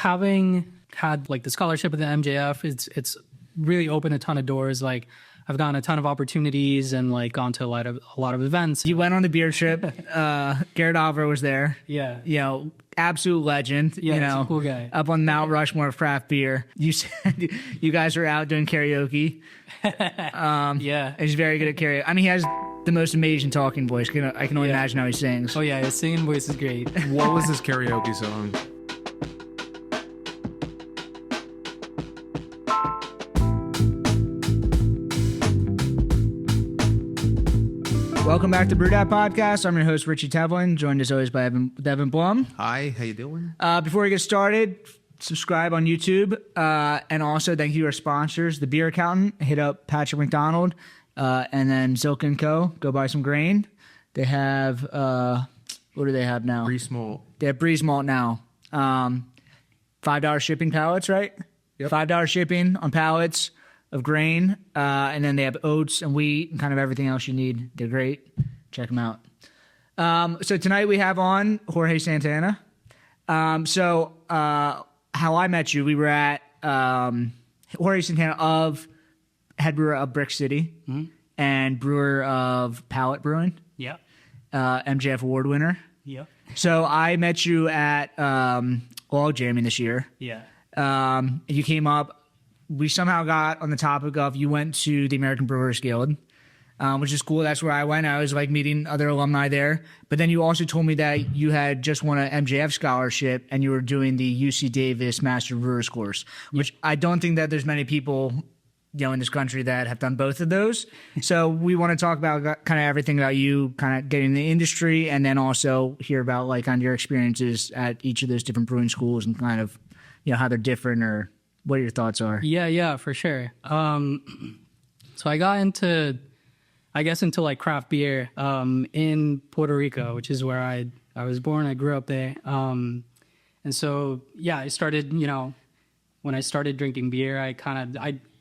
having had like the scholarship at the MJF, it's really opened a ton of doors. Like I've gotten a ton of opportunities and like gone to a lot of events. You went on the beer trip. Garrett Oliver was there. Yeah. You know, absolute legend. Yeah, you he's know, a cool guy. Up on Mount Rushmore of craft beer. You said you guys were out doing karaoke. Yeah. He's very good at karaoke. I mean, he has the most amazing talking voice. I can only imagine how he sings. Oh yeah, his singing voice is great. What was his karaoke song? Welcome back to BrewedAt Podcast. I'm your host, Richie Tevlin, joined as always by Evan Blum. Hi, how you doing? Before we get started, subscribe on YouTube. And also thank you to our sponsors, The Beer Accountant. Hit up Patrick McDonald. And then Zilk & Co. Go buy some grain. They have, what do they have now? Breeze Malt. They have Breeze Malt now. $5 shipping pallets, right? Yep. $5 shipping on pallets of grain, and then they have oats and wheat and kind of everything else you need. They're great. Check them out. So tonight we have on Jorge Santana. So how I met you, we were at Jorge Santana head brewer of Brix City and brewer of Pallet Brewing. Yeah. MFJ Award winner. Yeah. So I met you at Log Jamming this year. Yeah. You came up. We somehow got on the topic of you went to the American Brewers Guild, which is cool. That's where I went. I was like meeting other alumni there. But then you also told me that you had just won an MJF scholarship and you were doing the UC Davis Master Brewers course, which I don't think that there's many people, you know, in this country that have done both of those. So we want to talk about kind of everything about you kind of getting in the industry and then also hear about like on your experiences at each of those different brewing schools and kind of, you know, how they're different or what your thoughts are. Yeah, for sure. So I got into like craft beer in Puerto Rico, which is where I was born. I grew up there. And so, yeah, I started, you know, when I started drinking beer,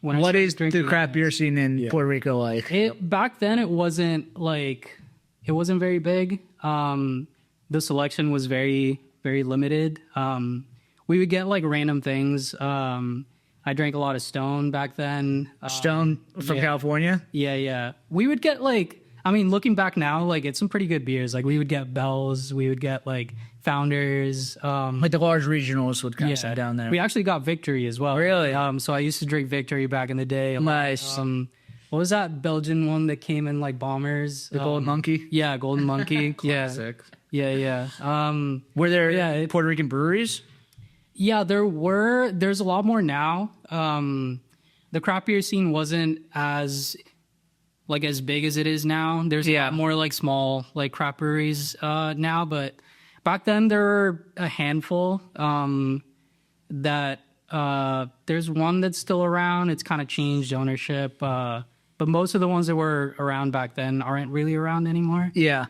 what is the craft beer scene in Puerto Rico like? Back then, it wasn't very big. The selection was very, very limited. We would get like random things. I drank a lot of Stone back then. Stone from California? Yeah. We would get like, I mean, looking back now, like it's some pretty good beers. Like we would get Bell's, we would get like Founders. Like the large regionals would kind of sit down there. We actually got Victory as well. Really? So I used to drink Victory back in the day. Nice. What was that Belgian one that came in like bombers? The Golden Monkey? Yeah, Golden Monkey. Classic. Yeah. Were there Puerto Rican breweries? Yeah, there's a lot more now. The craft beer scene wasn't as big as it is now. There's a lot more like small like craft breweries now, but back then there were a handful that there's one that's still around. It's kind of changed ownership, but most of the ones that were around back then aren't really around anymore. Yeah.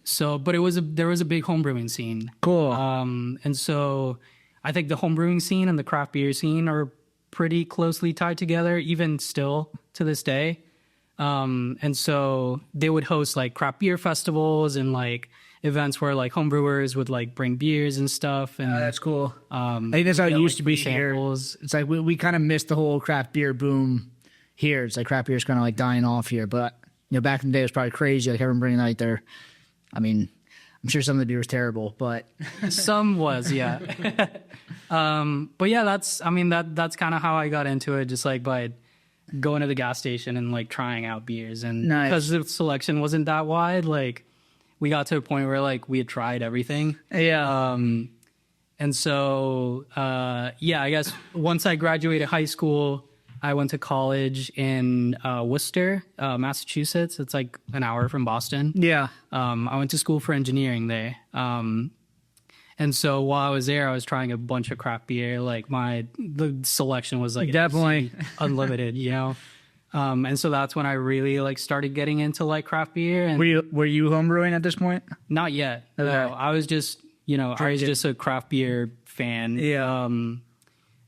So, but there was a big homebrewing scene. Cool. And so I think the homebrewing scene and the craft beer scene are pretty closely tied together, even still to this day. And so they would host like craft beer festivals and like events where like homebrewers would like bring beers and stuff. And that's cool. I think that's how it used to be samples. Here. It's like we kind of missed the whole craft beer boom here. It's like craft beer is kind of like dying off here. But, you know, back in the day it was probably crazy. Like everyone bringing out their... I mean, I'm sure some of the beer was terrible, but some was, yeah. But yeah, that's kind of how I got into it, just like by going to the gas station and like trying out beers. And because the selection wasn't that wide, like we got to a point where like we had tried everything. Yeah. And so, I guess once I graduated high school, I went to college in Worcester, Massachusetts. It's like an hour from Boston. Yeah. I went to school for engineering there. And so while I was there, I was trying a bunch of craft beer. Like the selection was like definitely unlimited, you know? And so that's when I really like started getting into like craft beer. And were you homebrewing at this point? Not yet. Okay. No, I was just, I was just a craft beer fan. Yeah.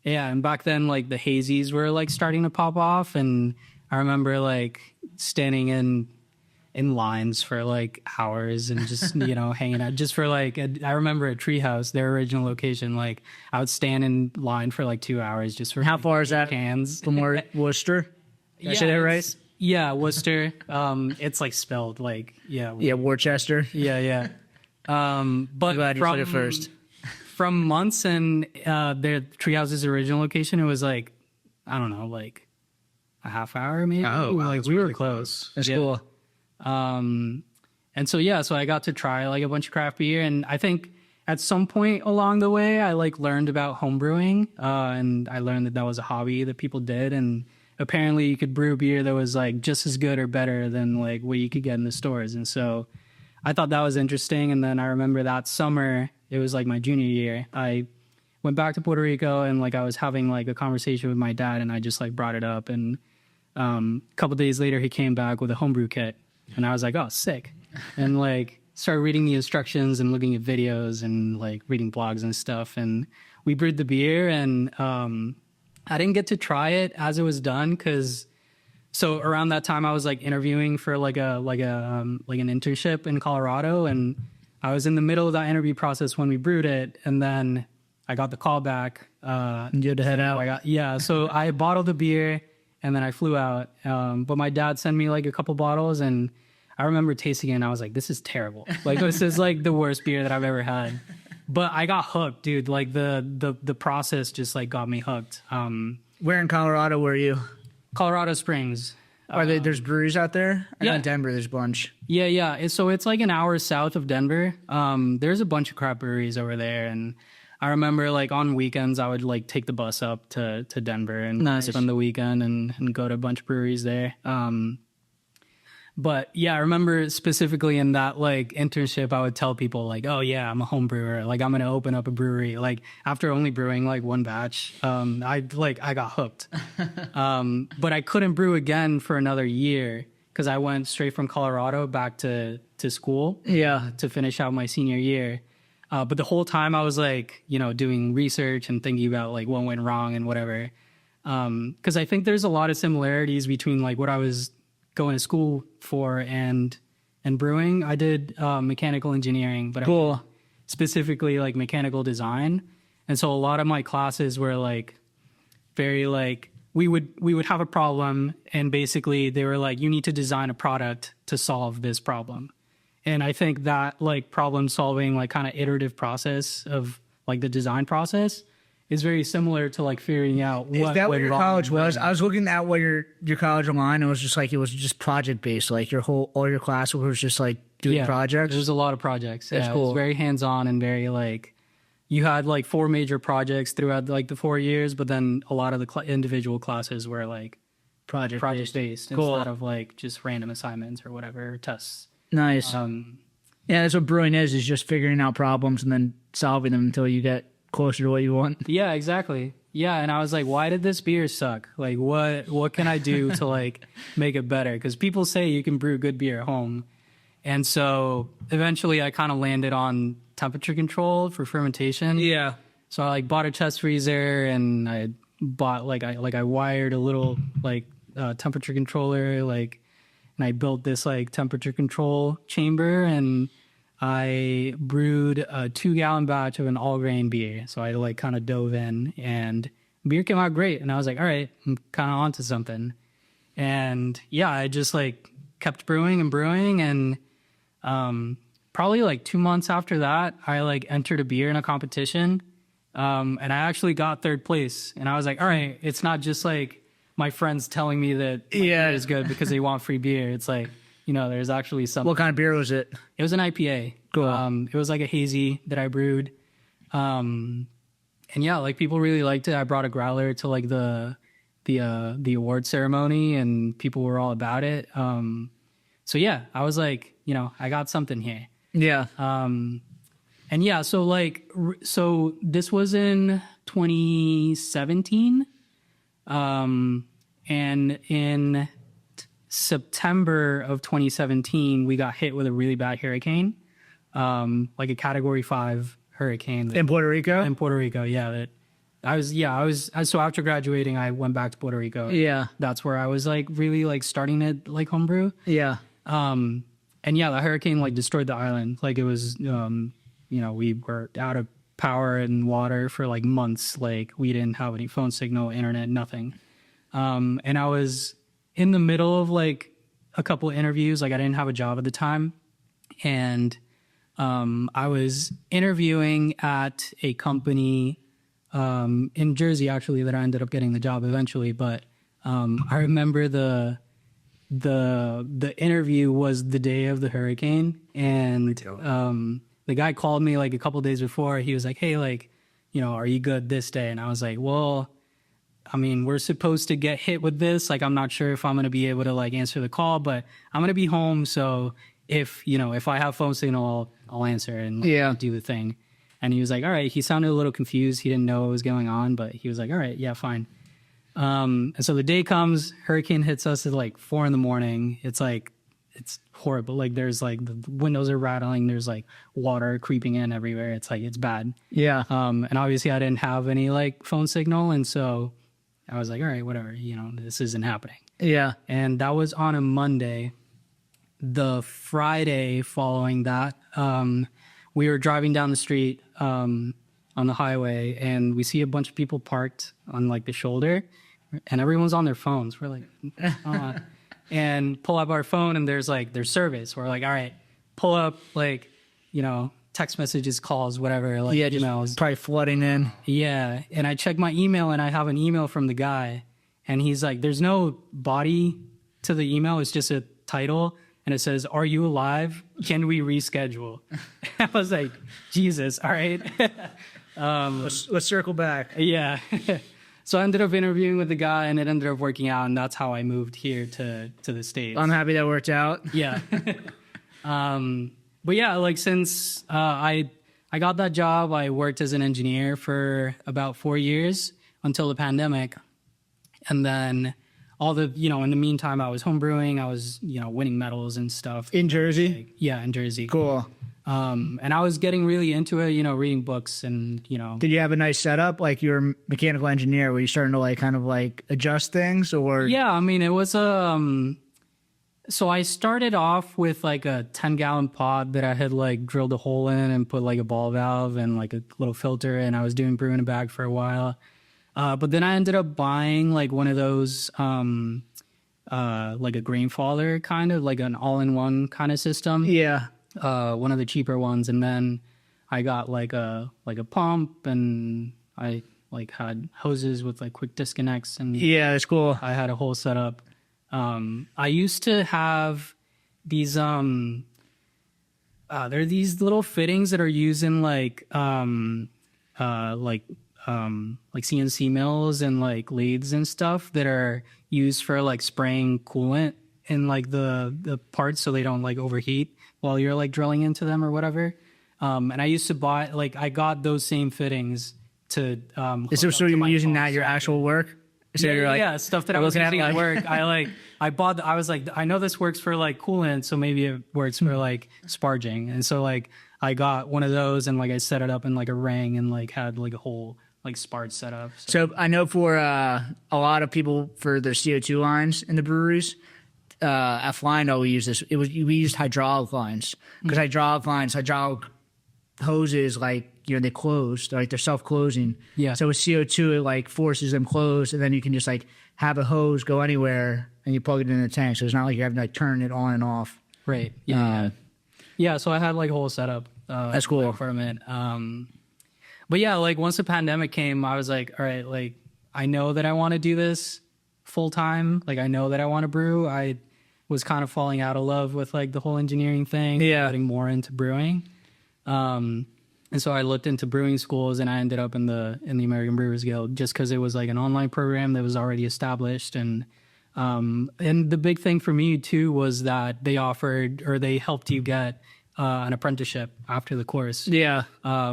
Yeah, and back then, like, the hazies were, like, starting to pop off, and I remember, like, standing in in lines for like hours and just hanging out just for like I remember at Treehouse, their original location, like I would stand in line for like 2 hours just for How far is that cans from Worcester? Did I say that right? Yeah, Worcester. It's like spelled like Worcester. Yeah. But Glad you said it first. From months and their Treehouse's original location, it was like I don't know, like a half hour maybe. Oh, wow, like we were close. That's cool. And so I got to try like a bunch of craft beer, and I think at some point along the way I like learned about home brewing, and I learned that was a hobby that people did, and apparently you could brew beer that was like just as good or better than like what you could get in the stores. And so I thought that was interesting. And then I remember that summer, it was like my junior year, I went back to Puerto Rico, and like I was having like a conversation with my dad, and I just like brought it up, and a couple days later he came back with a homebrew kit. And I was like, oh, sick. And like started reading the instructions and looking at videos and like reading blogs and stuff. And we brewed the beer, and I didn't get to try it as it was done so around that time I was like interviewing for like an internship in Colorado, and I was in the middle of that interview process when we brewed it, and then I got the call back. And you had to head out. So I bottled the beer. And then I flew out. But my dad sent me like a couple bottles, and I remember tasting it, and I was like, this is terrible. Like, this is like the worst beer that I've ever had. But I got hooked, dude. Like the process just like got me hooked. Where in Colorado were you? Colorado Springs. There's breweries out there? Yeah. In Denver, there's a bunch. Yeah. So it's like an hour south of Denver. There's a bunch of craft breweries over there, and I remember like on weekends I would like take the bus up to Denver and spend the weekend and go to a bunch of breweries there. But yeah, I remember specifically in that like internship, I would tell people like, oh yeah, I'm a home brewer. Like I'm going to open up a brewery. Like after only brewing like one batch, I got hooked. But I couldn't brew again for another year because I went straight from Colorado back to school. Yeah. To finish out my senior year. But the whole time I was like, doing research and thinking about like what went wrong and whatever. Because I think there's a lot of similarities between like what I was going to school for and brewing. I did mechanical engineering, but cool. Specifically like mechanical design. And so a lot of my classes were like very like we would have a problem, and basically they were like, you need to design a product to solve this problem. And I think that like problem solving, like kind of iterative process of like the design process is very similar to like figuring out what. Is that what your college was? I was looking at what your college online. It was just project based. Like all your class was just like doing projects. There's a lot of projects. That's cool. It was very hands on and very like you had like 4 major projects throughout like the 4 years, but then a lot of the individual classes were like project based cool. instead of like just random assignments or whatever tests. Nice. Yeah, that's what brewing is just figuring out problems and then solving them until you get closer to what you want. Yeah, exactly. Yeah, and I was like, why did this beer suck? Like, what can I do to like make it better? Because people say you can brew good beer at home. And so eventually I kind of landed on temperature control for fermentation. Yeah. So I like bought a chest freezer, and I bought I wired a little like temperature controller, like, and I built this like temperature control chamber, and I brewed a 2-gallon batch of an all grain beer. So I like kind of dove in, and beer came out great. And I was like, all right, I'm kind of onto something. And yeah, I just like kept brewing and brewing. And probably like 2 months after that, I like entered a beer in a competition. And I actually got 3rd place. And I was like, all right, it's not just like my friends telling me that beer is good because they want free beer. It's like, there's actually something. What kind of beer was it? It was an IPA. Cool. It was like a hazy that I brewed. And yeah, like people really liked it. I brought a growler to like the award ceremony, and people were all about it. So yeah, I was like, I got something here. Yeah. And yeah, so this was in 2017. And in September of 2017, we got hit with a really bad hurricane, like a Category 5 hurricane. In Puerto Rico? In Puerto Rico, yeah. So after graduating, I went back to Puerto Rico. Yeah. That's where I was like really like starting to like homebrew. Yeah. And yeah, the hurricane like destroyed the island. Like it was, we were out of power and water for like months. Like we didn't have any phone signal, internet, nothing. And I was in the middle of like a couple of interviews. Like I didn't have a job at the time. And I was interviewing at a company in Jersey, actually, that I ended up getting the job eventually. But I remember the interview was the day of the hurricane, and the guy called me like a couple days before. He was like, "Hey, like, are you good this day?" And I was like, "Well, I mean, we're supposed to get hit with this. Like, I'm not sure if I'm gonna be able to like answer the call, but I'm gonna be home. So if I have phone signal, I'll answer and do the thing." And he was like, "All right." He sounded a little confused. He didn't know what was going on, but he was like, "All right, yeah, fine." And so the day comes, hurricane hits us at like 4 a.m. It's horrible. Like there's like the windows are rattling. There's like water creeping in everywhere. It's like, it's bad. Yeah. And obviously I didn't have any like phone signal. And so I was like, all right, whatever, this isn't happening. Yeah. And that was on a Monday. The Friday following that, we were driving down the street, on the highway, and we see a bunch of people parked on like the shoulder, and everyone's on their phones. We're like, and pull up our phone, and there's service. We're like, all right, pull up like, text messages, calls, whatever, like emails. Probably flooding in. Yeah. And I check my email, and I have an email from the guy, and he's like, there's no body to the email. It's just a title. And it says, "Are you alive? Can we reschedule?" I was like, Jesus, all right. Let's circle back. Yeah. So I ended up interviewing with the guy, and it ended up working out, and that's how I moved here to the States. I'm happy that worked out. Yeah. But yeah, like since I got that job, I worked as an engineer for about 4 years until the pandemic. And then in the meantime, I was homebrewing. I was, winning medals and stuff. In Jersey? Yeah, in Jersey. Cool. And I was getting really into it, reading books and, Did you have a nice setup? Like you were a mechanical engineer. Were you starting to like kind of like adjust things or? Yeah, I mean, it was, so I started off with like a 10-gallon pod that I had like drilled a hole in and put like a ball valve and like a little filter. And I was doing brew in a bag for a while. But then I ended up buying like one of those, like a grandfather kind of like an all-in-one kind of system. Yeah. One of the cheaper ones. And then I got like a pump, and I like had hoses with like quick disconnects. And yeah, that's cool. I had a whole setup. I used to have these, there are these little fittings that are used in like CNC mills and like lathes and stuff that are used for like spraying coolant in like the parts so they don't like overheat while you're like drilling into them or whatever. And I used to buy, like, I got those same fittings to, so you're using that your actual work? So yeah, stuff that I was using at work. I was like, I know this works for like coolant, so maybe it works for like sparging. And so like I got one of those, and like I set it up in like a ring and like had like a whole like sparge setup. So I know for a lot of people for their CO2 lines in the breweries, at Flyno we use this. We used hydraulic lines because hydraulic hoses, like, they close, like they're self-closing. Yeah. So with CO2, it like forces them closed, and then you can just like have a hose go anywhere and you plug it in the tank. So it's not like you're having to like turn it on and off. Right. Yeah. Yeah. So I had like a whole setup. That's cool. For a minute. But yeah, like once the pandemic came, I was like, all right, like I know that I want to do this full time. Like I know that I want to brew. I was kind of falling out of love with like the whole engineering thing. Yeah. Getting more into brewing. And so I looked into brewing schools, and I ended up in the American Brewers Guild just because it was like an online program that was already established. And the big thing for me too was that they helped you get an apprenticeship after the course. Yeah.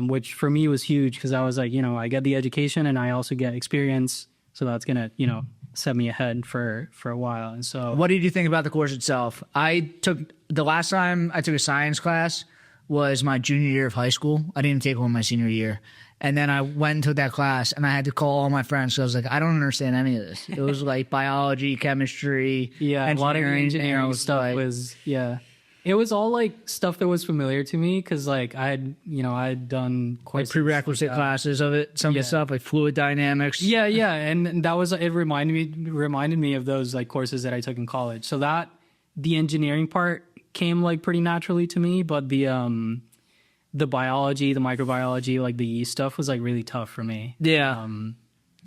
Which for me was huge because I was like, I get the education and I also get experience. So that's going to, set me ahead for a while. And so what did you think about the course itself? The last time I took a science class was my junior year of high school. I didn't take one my senior year. And then I went and took that class, and I had to call all my friends. So I was like, I don't understand any of this. It was like biology, chemistry, a lot of engineering was stuff like, was it was all like stuff that was familiar to me because like I had done like courses prerequisite classes of it, some of the stuff like fluid dynamics. Yeah, and that was it. Reminded me of those like courses that I took in college. So that the engineering part came like pretty naturally to me, but the biology, the microbiology, like the yeast stuff was like really tough for me. Yeah.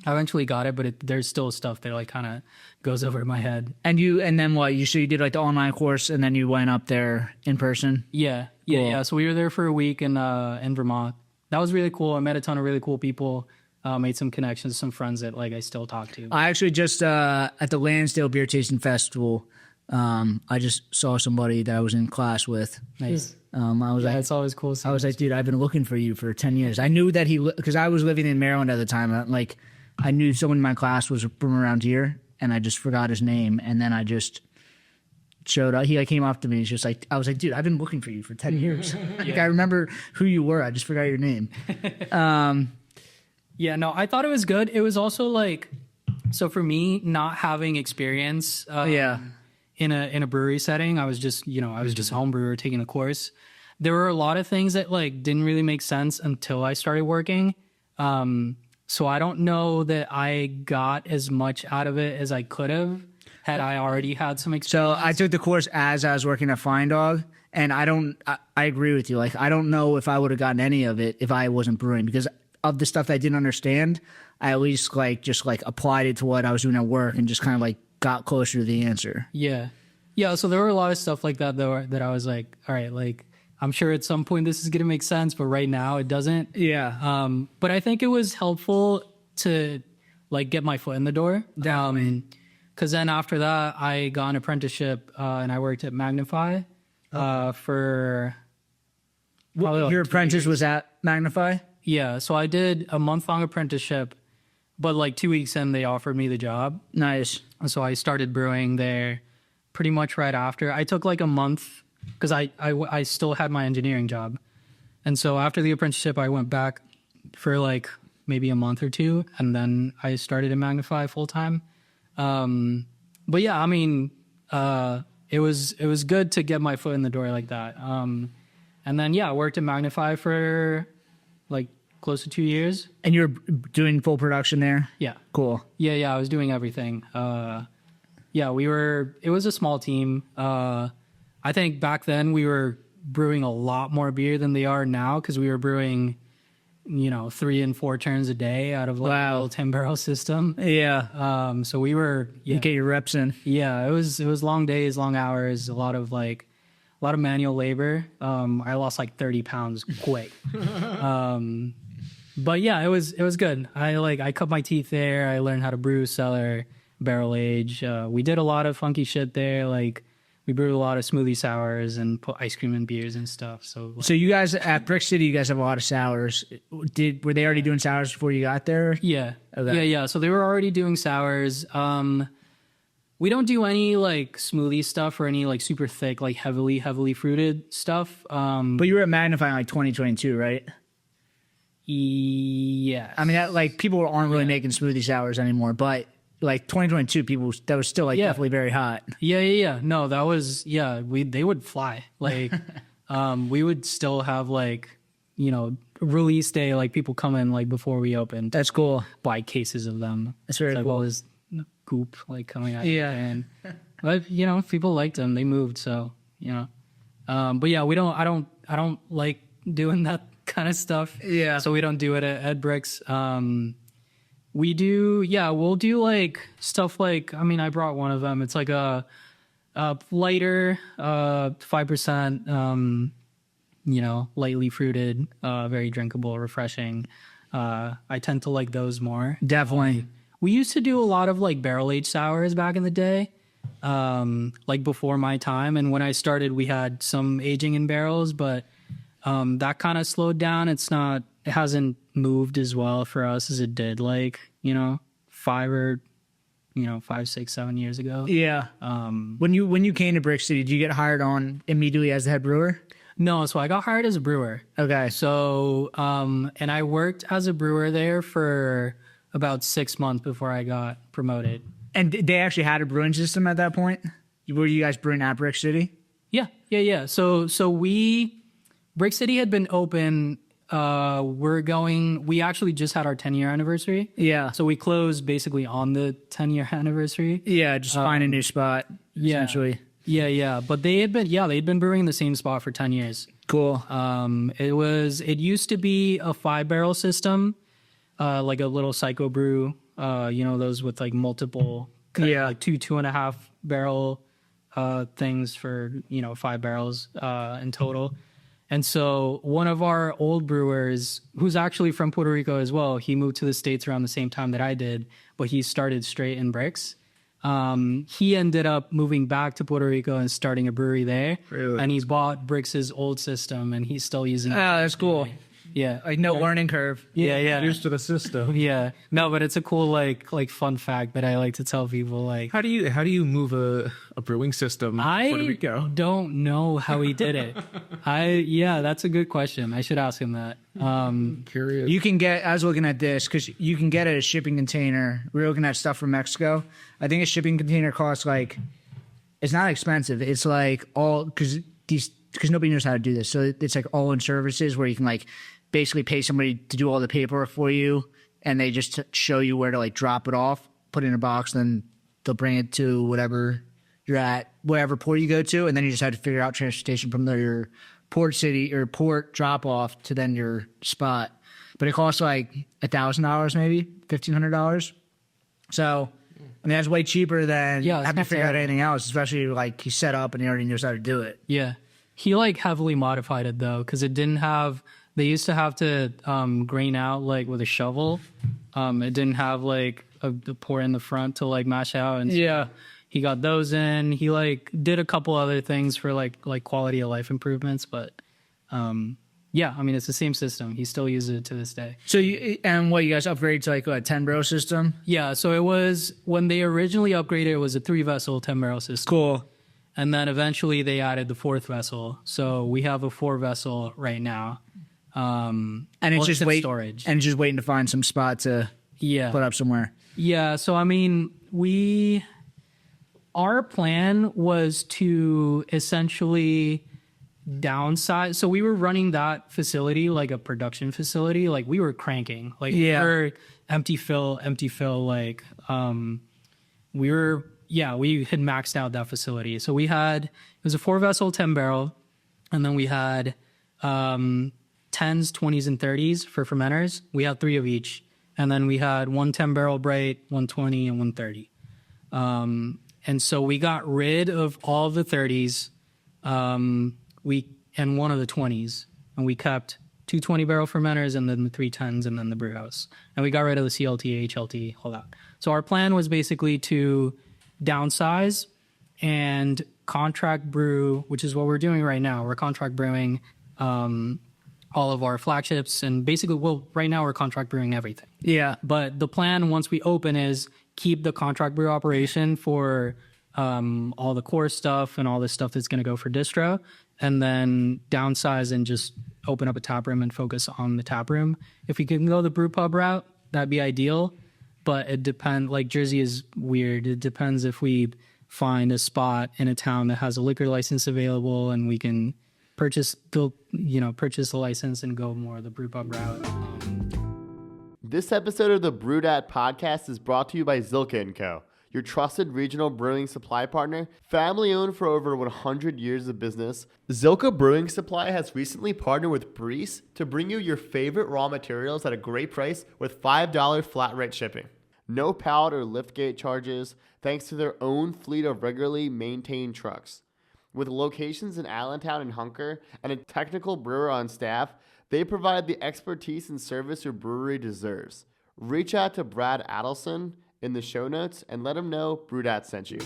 I eventually got it, but there's still stuff that like kind of goes over my head. And then what? You did like the online course, and then you went up there in person. Yeah. Cool. So we were there for a week in Vermont. That was really cool. I met a ton of really cool people. Made some connections, some friends that like I still talk to. I actually just at the Lansdale Beer Tasting Festival, I just saw somebody that I was in class with. Nice. I was like, it's always cool. I was like, dude, I've been looking for you for 10 years. I knew that because I was living in Maryland at the time. Like, I knew someone in my class was from around here, and I just forgot his name. And then I just showed up. He like came up to me. He's just like, I was like, dude, I've been looking for you for 10 years. Like, I remember who you were. I just forgot your name. Yeah, no, I thought it was good. It was also like, so for me, not having experience. In a brewery setting, I was just home brewer taking a course. There were a lot of things that like didn't really make sense until I started working. So I don't know that I got as much out of it as I could have had I already had some experience. So I took the course as I was working at Fine Dog, and I agree with you. Like, I don't know if I would have gotten any of it if I wasn't brewing, because of the stuff that I didn't understand, I at least like just like applied it to what I was doing at work and just kind of like got closer to the answer. Yeah. So there were a lot of stuff like that though that I was like, all right, like I'm sure at some point this is gonna make sense, but right now it doesn't. Yeah. But I think it was helpful to like get my foot in the door. Because then after that, I got an apprenticeship and I worked at Magnify for. Your apprentice was at Magnify? Yeah, so I did a month-long apprenticeship, but like 2 weeks in, they offered me the job. Nice. So I started brewing there pretty much right after. I took like a month because I still had my engineering job. And so after the apprenticeship, I went back for like maybe a month or two, and then I started at Magnify full-time. But yeah, I mean, it was good to get my foot in the door like that. And then, I worked at Magnify for like close to 2 years. And you're doing full production there? Yeah. Cool. Yeah, I was doing everything. It was a small team. I think back then we were brewing a lot more beer than they are now because we were brewing, 3 and 4 turns a day out of like a little 10-barrel system. Yeah. So we were... You get your reps in. Yeah, it was long days, long hours, a lot of manual labor. I lost like 30 pounds quick. But yeah, it was good. I cut my teeth there. I learned how to brew, cellar, barrel age. We did a lot of funky shit there. Like we brewed a lot of smoothie sours and put ice cream in beers and stuff. So you guys at Brix City, you guys have a lot of sours. Were they already doing sours before you got there? Yeah. Okay. Yeah. So they were already doing sours. We don't do any like smoothie stuff or any like super thick, like heavily fruited stuff. But you were at Magnify in like 2022, right? Yeah. I mean, like people aren't really making smoothie sours anymore, but like 2022, that was still like definitely very hot. Yeah. No, that was they would fly. Like, we would still have like, release day, like people come in like before we opened. That's cool. Buy cases of them. That's very cool. All this goop like coming out. Yeah, and but people liked them. They moved, so But yeah, I don't like doing that kind of stuff. Yeah. So we don't do it at Brix. We do, we'll do like stuff like, I mean, I brought one of them. It's like a lighter, 5%, lightly fruited, very drinkable, refreshing. I tend to like those more. Definitely. We used to do a lot of like barrel aged sours back in the day, like before my time. And when I started, we had some aging in barrels, but that kind of slowed down. It hasn't moved as well for us as it did like, 5, 6, 7 years ago. Yeah. When you came to Brix City, did you get hired on immediately as the head brewer? No, so I got hired as a brewer. Okay. So, and I worked as a brewer there for about 6 months before I got promoted. And they actually had a brewing system at that point? Were you guys brewing at Brix City? Yeah. So Brix City had been open. We actually just had our 10-year anniversary. Yeah. So we closed basically on the 10-year anniversry. Yeah, just find a new spot, essentially. Yeah. But they'd been brewing in the same spot for 10 years. Cool. It used to be a 5-barrel system, like a little psycho brew, those with like multiple, like 2.5 barrel, things for, 5 barrels, in total. And so one of our old brewers, who's actually from Puerto Rico as well, he moved to the States around the same time that I did, but he started straight in Brix. He ended up moving back to Puerto Rico and starting a brewery there. Really? And he's bought Brix's old system and he's still using it. Oh, that's cool. Yeah. Like no learning curve. Yeah. Used to the system. Yeah. No, but it's a cool like fun fact that I like to tell people. Like, How do you move a brewing system? Puerto I Rico? don't know how he did it. That's a good question. I should ask him that. Curious. You can get, I was looking at this, because you can get a shipping container. We were looking at stuff from Mexico. I think a shipping container costs like, it's not expensive. It's like because nobody knows how to do this. So it's like all in services where you can like basically pay somebody to do all the paperwork for you, and they just show you where to like drop it off, put it in a box, then they'll bring it to whatever you're at, whatever port you go to, and then you just have to figure out transportation from your port city or port drop off to then your spot. But it costs like $1,000 maybe $1,500. So I mean that's way cheaper than having to figure out anything else, especially like he's set up and he already knows how to do it. Yeah. He like heavily modified it though, because it didn't have. They used to have to grain out like with a shovel. It didn't have like a pour in the front to like mash out. And so he got those in. He like did a couple other things for like quality of life improvements. But I mean it's the same system. He still uses it to this day. So you guys upgraded to like a 10-barrel system? Yeah. So it was when they originally upgraded. It was a 3-vessel 10-barrel system. Cool. And then eventually they added the 4th vessel. So we have a 4-vessel right now. And it's just storage. And just waiting to find some spot to put up somewhere. Yeah. So I mean, our plan was to essentially downsize. So we were running that facility like a production facility. Like we were cranking. Like we empty fill. Like we had maxed out that facility. So it was a 4-vessel 10-barrel, and then we had 10s, 20s, and 30s for fermenters. We had 3 of each. And then we had 1 10-barrel bright, 1 20, and 1 30. And so we got rid of all the 30s and 1 of the 20s. And we kept 2 20-barrel fermenters and then the 3 10s and then the brew house. And we got rid of the CLT, HLT, all that. So our plan was basically to downsize and contract brew, which is what we're doing right now. We're contract brewing all of our flagships, and basically, right now we're contract brewing everything. Yeah. But the plan once we open is keep the contract brew operation for all the core stuff and all the stuff that's going to go for distro, and then downsize and just open up a tap room and focus on the tap room. If we can go the brew pub route, that'd be ideal. But it depends. Like Jersey is weird. It depends if we find a spot in a town that has a liquor license available and we can purchase the license and go more the brew pub route. This episode of the BrewedAt podcast is brought to you by Zilka & Co., your trusted regional brewing supply partner. Family owned for over 100 years of business, Zilka Brewing Supply has recently partnered with Breweries to bring you your favorite raw materials at a great price with $5 flat rate shipping. No pallet or liftgate charges, thanks to their own fleet of regularly maintained trucks. With locations in Allentown and Hunker and a technical brewer on staff, they provide the expertise and service your brewery deserves. Reach out to Brad Adelson in the show notes and let him know BrewedAt sent you.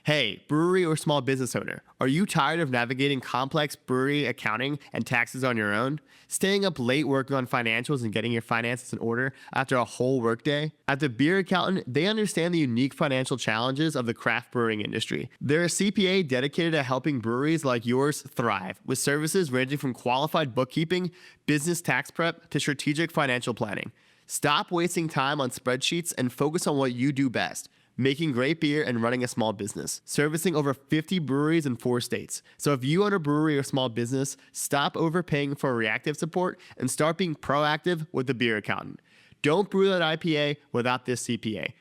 Hey, brewery or small business owner, are you tired of navigating complex brewery accounting and taxes on your own? Staying up late working on financials and getting your finances in order after a whole workday? At the Beer Accountant, they understand the unique financial challenges of the craft brewing industry. They're a CPA dedicated to helping breweries like yours thrive, with services ranging from qualified bookkeeping, business tax prep, to strategic financial planning. Stop wasting time on spreadsheets and focus on what you do best: making great beer and running a small business, servicing over 50 breweries in 4 states. So if you own a brewery or small business, stop overpaying for reactive support and start being proactive with the Beer Accountant. Don't brew that IPA without this CPA.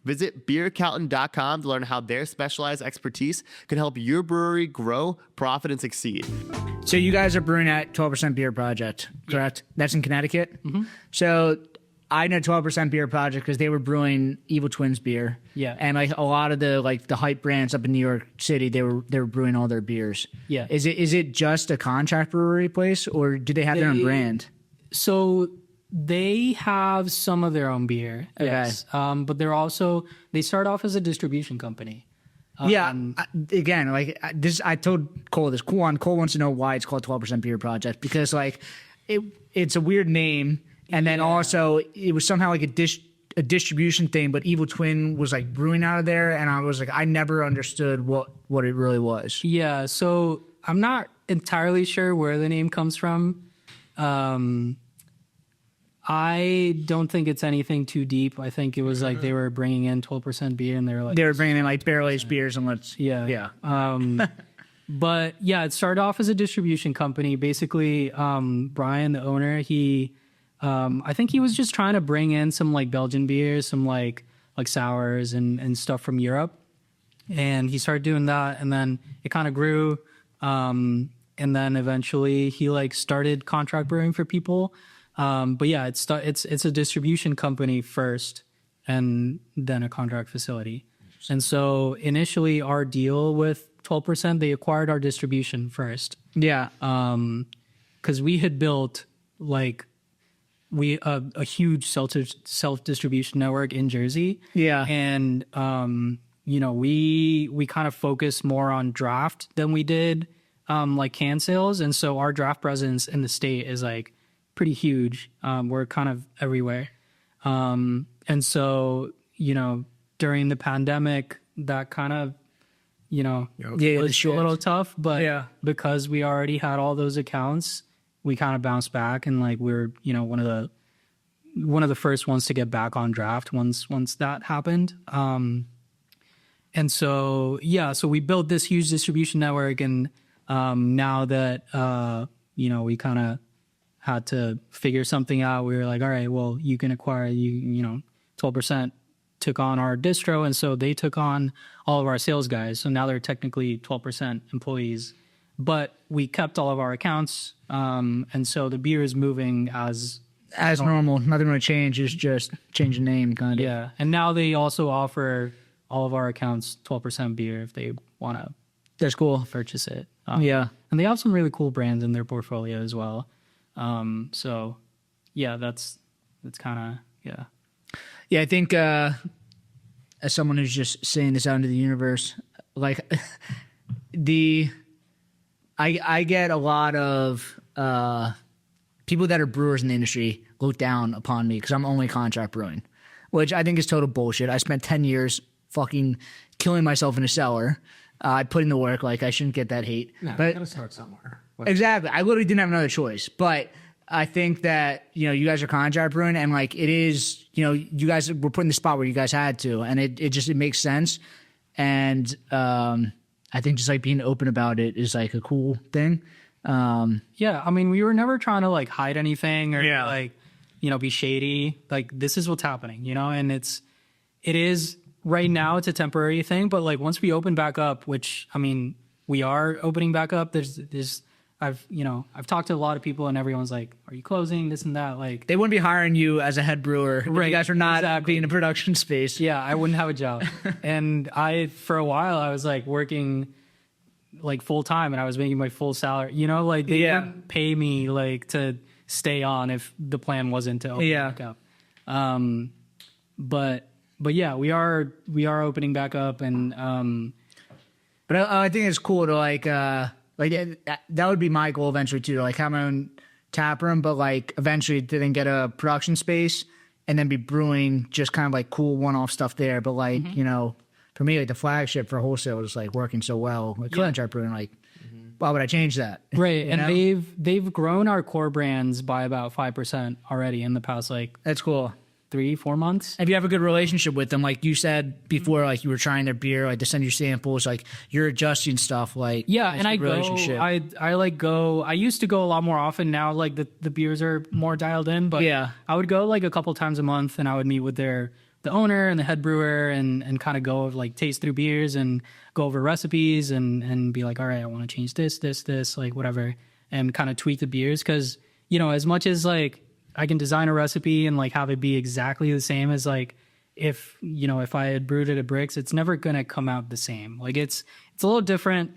Visit beeraccountant.com to learn how their specialized expertise can help your brewery grow, profit, and succeed. So you guys are brewing at 12% Beer Project, correct? Yeah. That's in Connecticut? Mm-hmm. So I know 12% Beer Project because they were brewing Evil Twins beer. Yeah. And like a lot of the hype brands up in New York City, they were brewing all their beers. Yeah. Is it just a contract brewery place, or do they have their own brand? So they have some of their own beer. Okay. Yes. But they start off as a distribution company. Again, like this, I told Cole this. Cole wants to know why it's called 12% Beer Project, because like it's a weird name. And then also, it was somehow like a distribution thing, but Evil Twin was like brewing out of there, and I was like, I never understood what it really was. Yeah, so I'm not entirely sure where the name comes from. I don't think it's anything too deep. I think it was like they were bringing in 12% beer, and they were bringing in like barrel-aged beers, and but yeah, it started off as a distribution company. Basically, Brian, the owner, I think he was just trying to bring in some like Belgian beers, some like sours and stuff from Europe. And he started doing that, and then it kind of grew. And then eventually he like started contract brewing for people. But yeah, it's a distribution company first and then a contract facility. And so initially our deal with 12%, they acquired our distribution first. Yeah. 'Cause we had built like a huge self-distribution network in Jersey. Yeah. And, we kind of focused more on draft than we did, like can sales. And so our draft presence in the state is like pretty huge. We're kind of everywhere. And so, during the pandemic, that kind of, was a little tough, but because we already had all those accounts, we kind of bounced back, and like we're one of the first ones to get back on draft once that happened. And so so we built this huge distribution network, and now that we kind of had to figure something out, we were like, all right, well, you can acquire 12% took on our distro, and so they took on all of our sales guys. So now they're technically 12% employees. But we kept all of our accounts, and so the beer is moving as normal. Nothing really changed. It's just change the name, kind of. Yeah, and now they also offer all of our accounts 12% beer if they want to. That's cool. Purchase it. And they have some really cool brands in their portfolio as well. So, yeah, that's kind of Yeah, I think as someone who's just saying this out into the universe, like I get a lot of people that are brewers in the industry look down upon me because I'm only contract brewing, which I think is total bullshit. I spent 10 years fucking killing myself in a cellar. I put in the work. Like, I shouldn't get that hate. No, but you gotta start somewhere. Exactly. I literally didn't have another choice. But I think that, you guys are contract brewing, and like it is, you guys were put in the spot where you guys had to, and it makes sense. And I think just like being open about it is like a cool thing. Yeah, I mean, we were never trying to like hide anything or like, be shady. Like, this is what's happening, and it is right now, it's a temporary thing, but like once we open back up, which I mean, we are opening back up, I've talked to a lot of people, and everyone's like, are you closing, this and that? Like, they wouldn't be hiring you as a head brewer if you guys are not being in a production space. Yeah, I wouldn't have a job. And for a while, I was like working like full time, and I was making my full salary. Like they wouldn't pay me like to stay on if the plan wasn't to open back up. But yeah, we are opening back up, and But I think it's cool to like that would be my goal eventually too, to like have my own tap room, but like eventually to then get a production space and then be brewing just kind of like cool one-off stuff there. But like, you know, for me, like the flagship for wholesale is like working so well. Like Cloudburst Brewing, like, why would I change that? Right. You And know? they've grown our core brands by about 5% already in the past like That's cool. 3-4 months. If you have a good relationship with them, like you said before, like you were trying their beer, like to send you samples, like you're adjusting stuff, like Yeah, that's and a I good go, relationship. I like go, I used to go a lot more often. Now like the beers are more dialed in, but Yeah. I would go like a couple times a month and I would meet with the owner and the head brewer and kind of go like taste through beers and go over recipes and be like, all right, I want to change this, like whatever, and kind of tweak the beers. Cause you know, as much as like I can design a recipe and like have it be exactly the same as like, if I had brewed it at Brix, it's never going to come out the same. Like it's a little different.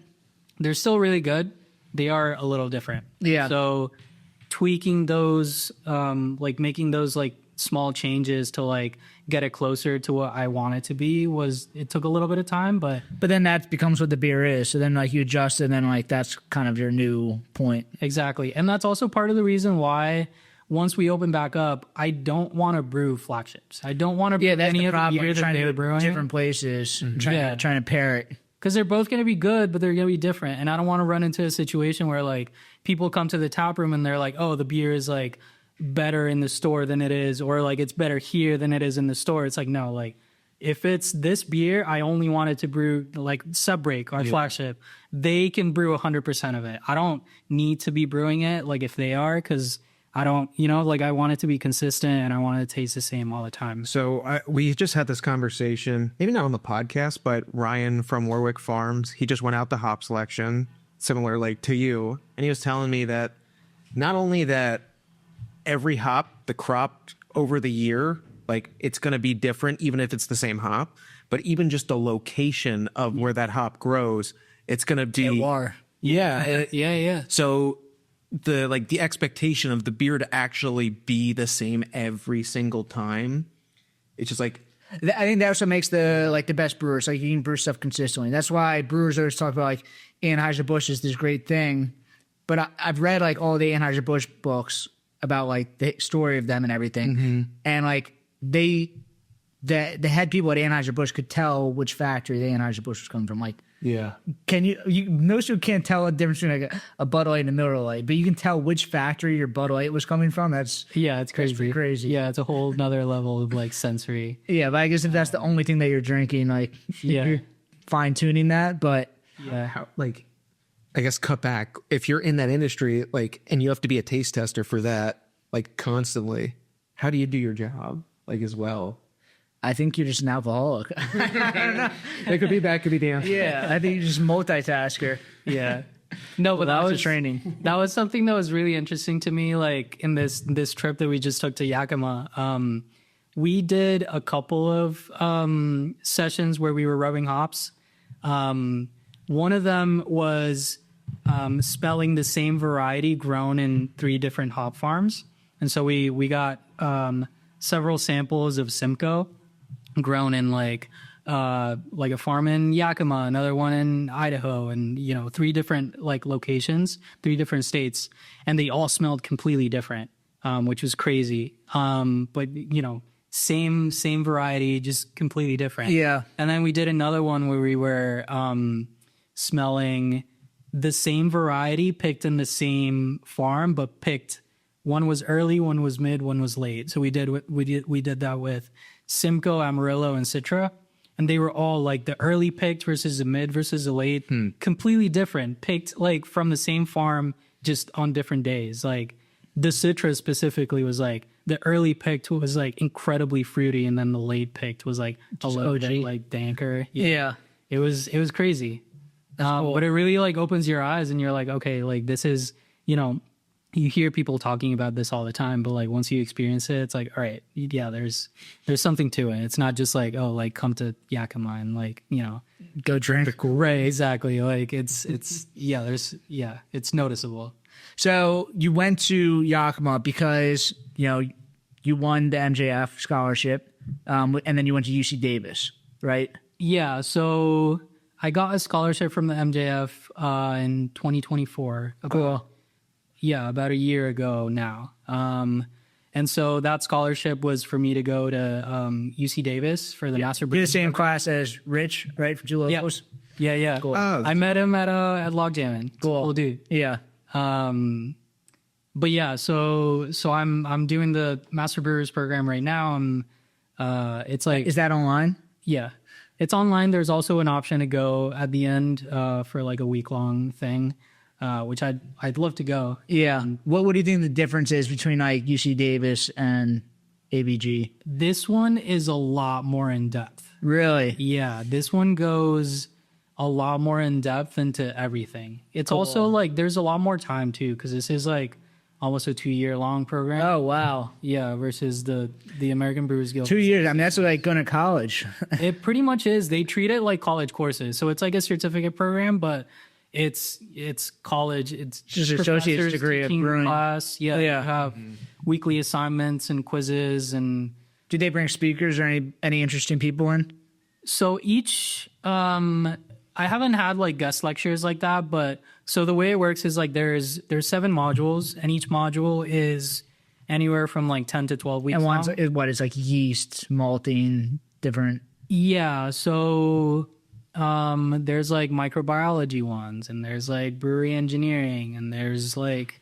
They're still really good. They are a little different. Yeah. So tweaking those, like making those like small changes to like get it closer to what I want it to be it took a little bit of time, but then that becomes what the beer is. So then like you adjust and then like that's kind of your new point. exactly. And that's also part of the reason why once we open back up, I don't want to brew flagships. I don't want to brew That's any the of the problem. beer You're that trying to they're go brewing. different places, Yeah. trying to pair it. Because they're both going to be good, but they're going to be different. And I don't want to run into a situation where like people come to the tap room and they're like, oh, the beer is like better in the store than it is, or like it's better here than it is in the store. It's like, no, like if it's this beer, I only want it to brew like Subbreak or Flagship. They can brew 100% of it. I don't need to be brewing it like if they are, because I don't, like I want it to be consistent and I want it to taste the same all the time. So we just had this conversation, maybe not on the podcast, but Ryan from Warwick Farms, he just went out the hop selection, similar like to you. And he was telling me that not only that every hop, the crop over the year, like it's going to be different, even if it's the same hop, but even just the location of where that hop grows, it's going to be. Yeah. So the expectation of the beer to actually be the same every single time, it's just like, I think that's what makes the best brewers. Like you can brew stuff consistently. That's why brewers always talk about like Anheuser-Busch is this great thing. But I've read like all the Anheuser-Busch books about like the story of them and everything, and like the head people at Anheuser-Busch could tell which factory the Anheuser-Busch was coming from. Like, yeah. can you most people can't tell the difference between like a Bud Light and a Miller Lite, but you can tell which factory your Bud Light was coming from. It's crazy. pretty crazy. Yeah, it's a whole nother level of like sensory. Yeah, but I guess if that's the only thing that you're drinking, like you're fine tuning that. But How, like, I guess cut back. If you're in that industry, like, and you have to be a taste tester for that, like constantly, how do you do your job, like, as well? I think you're just an alcoholic. It could be that, could be the answer. Yeah, I think you're just a multitasker. Yeah. No, but that Lots of was training. That was something that was really interesting to me. Like in this trip that we just took to Yakima, we did a couple of sessions where we were rubbing hops. One of them was spelling the same variety grown in 3 different hop farms, and so we got several samples of Simcoe grown in like a farm in Yakima, another one in Idaho, and 3 different like locations, 3 different states, and they all smelled completely different, which was crazy. But same variety, just completely different. Yeah. And then we did another one where we were smelling the same variety picked in the same farm, but picked. One was early, one was mid, one was late. So we did that with Simcoe, Amarillo, and Citra, and they were all like the early picked versus the mid versus the late, completely different, picked like from the same farm, just on different days. Like the Citra specifically was like the early picked was like incredibly fruity, and then the late picked was like a little bit like danker. Yeah. It was crazy, cool. but it really like opens your eyes, and you're like, okay, like this is you hear people talking about this all the time, but like once you experience it, it's like, all right, yeah, there's something to it. It's not just like, oh, like come to Yakima and like, Go drink. right, exactly. Like it's noticeable. So you went to Yakima because, you won the MJF scholarship, and then you went to UC Davis, right? Yeah. So I got a scholarship from the MJF in 2024. Cool. Yeah, about a year ago now. And so that scholarship was for me to go to UC Davis for the Master You're Brewing. the same class as Rich, right? From Two Locos? Yeah. Cool. Oh, I met him at Logjammin'. Cool dude. Yeah. But yeah, so I'm doing the Master Brewers program right now. It's like, Is that online? yeah, it's online. There's also an option to go at the end for like a week-long thing, which I'd love to go. Yeah. What do you think the difference is between like UC Davis and ABG? This one is a lot more in depth. Really? Yeah, this one goes a lot more in depth into everything. It's also like there's a lot more time too, because this is like almost a 2-year long program. Oh, wow. Yeah, versus the American Brewers Guild. 2 years. I mean, that's like going to college. It pretty much is. They treat it like college courses, so it's like a certificate program, but it's college. It's Just an associate's professors degree of teaching brewing. class. Yeah, Yeah. you have weekly assignments and quizzes, and Do they bring speakers or any interesting people in? so each. I haven't had like guest lectures like that, but so the way it works is like there's 7 modules, and each module is anywhere from like 10 to 12 weeks And long. one's it's like yeast, malting, different. Yeah, so there's like microbiology ones, and there's like brewery engineering, and there's like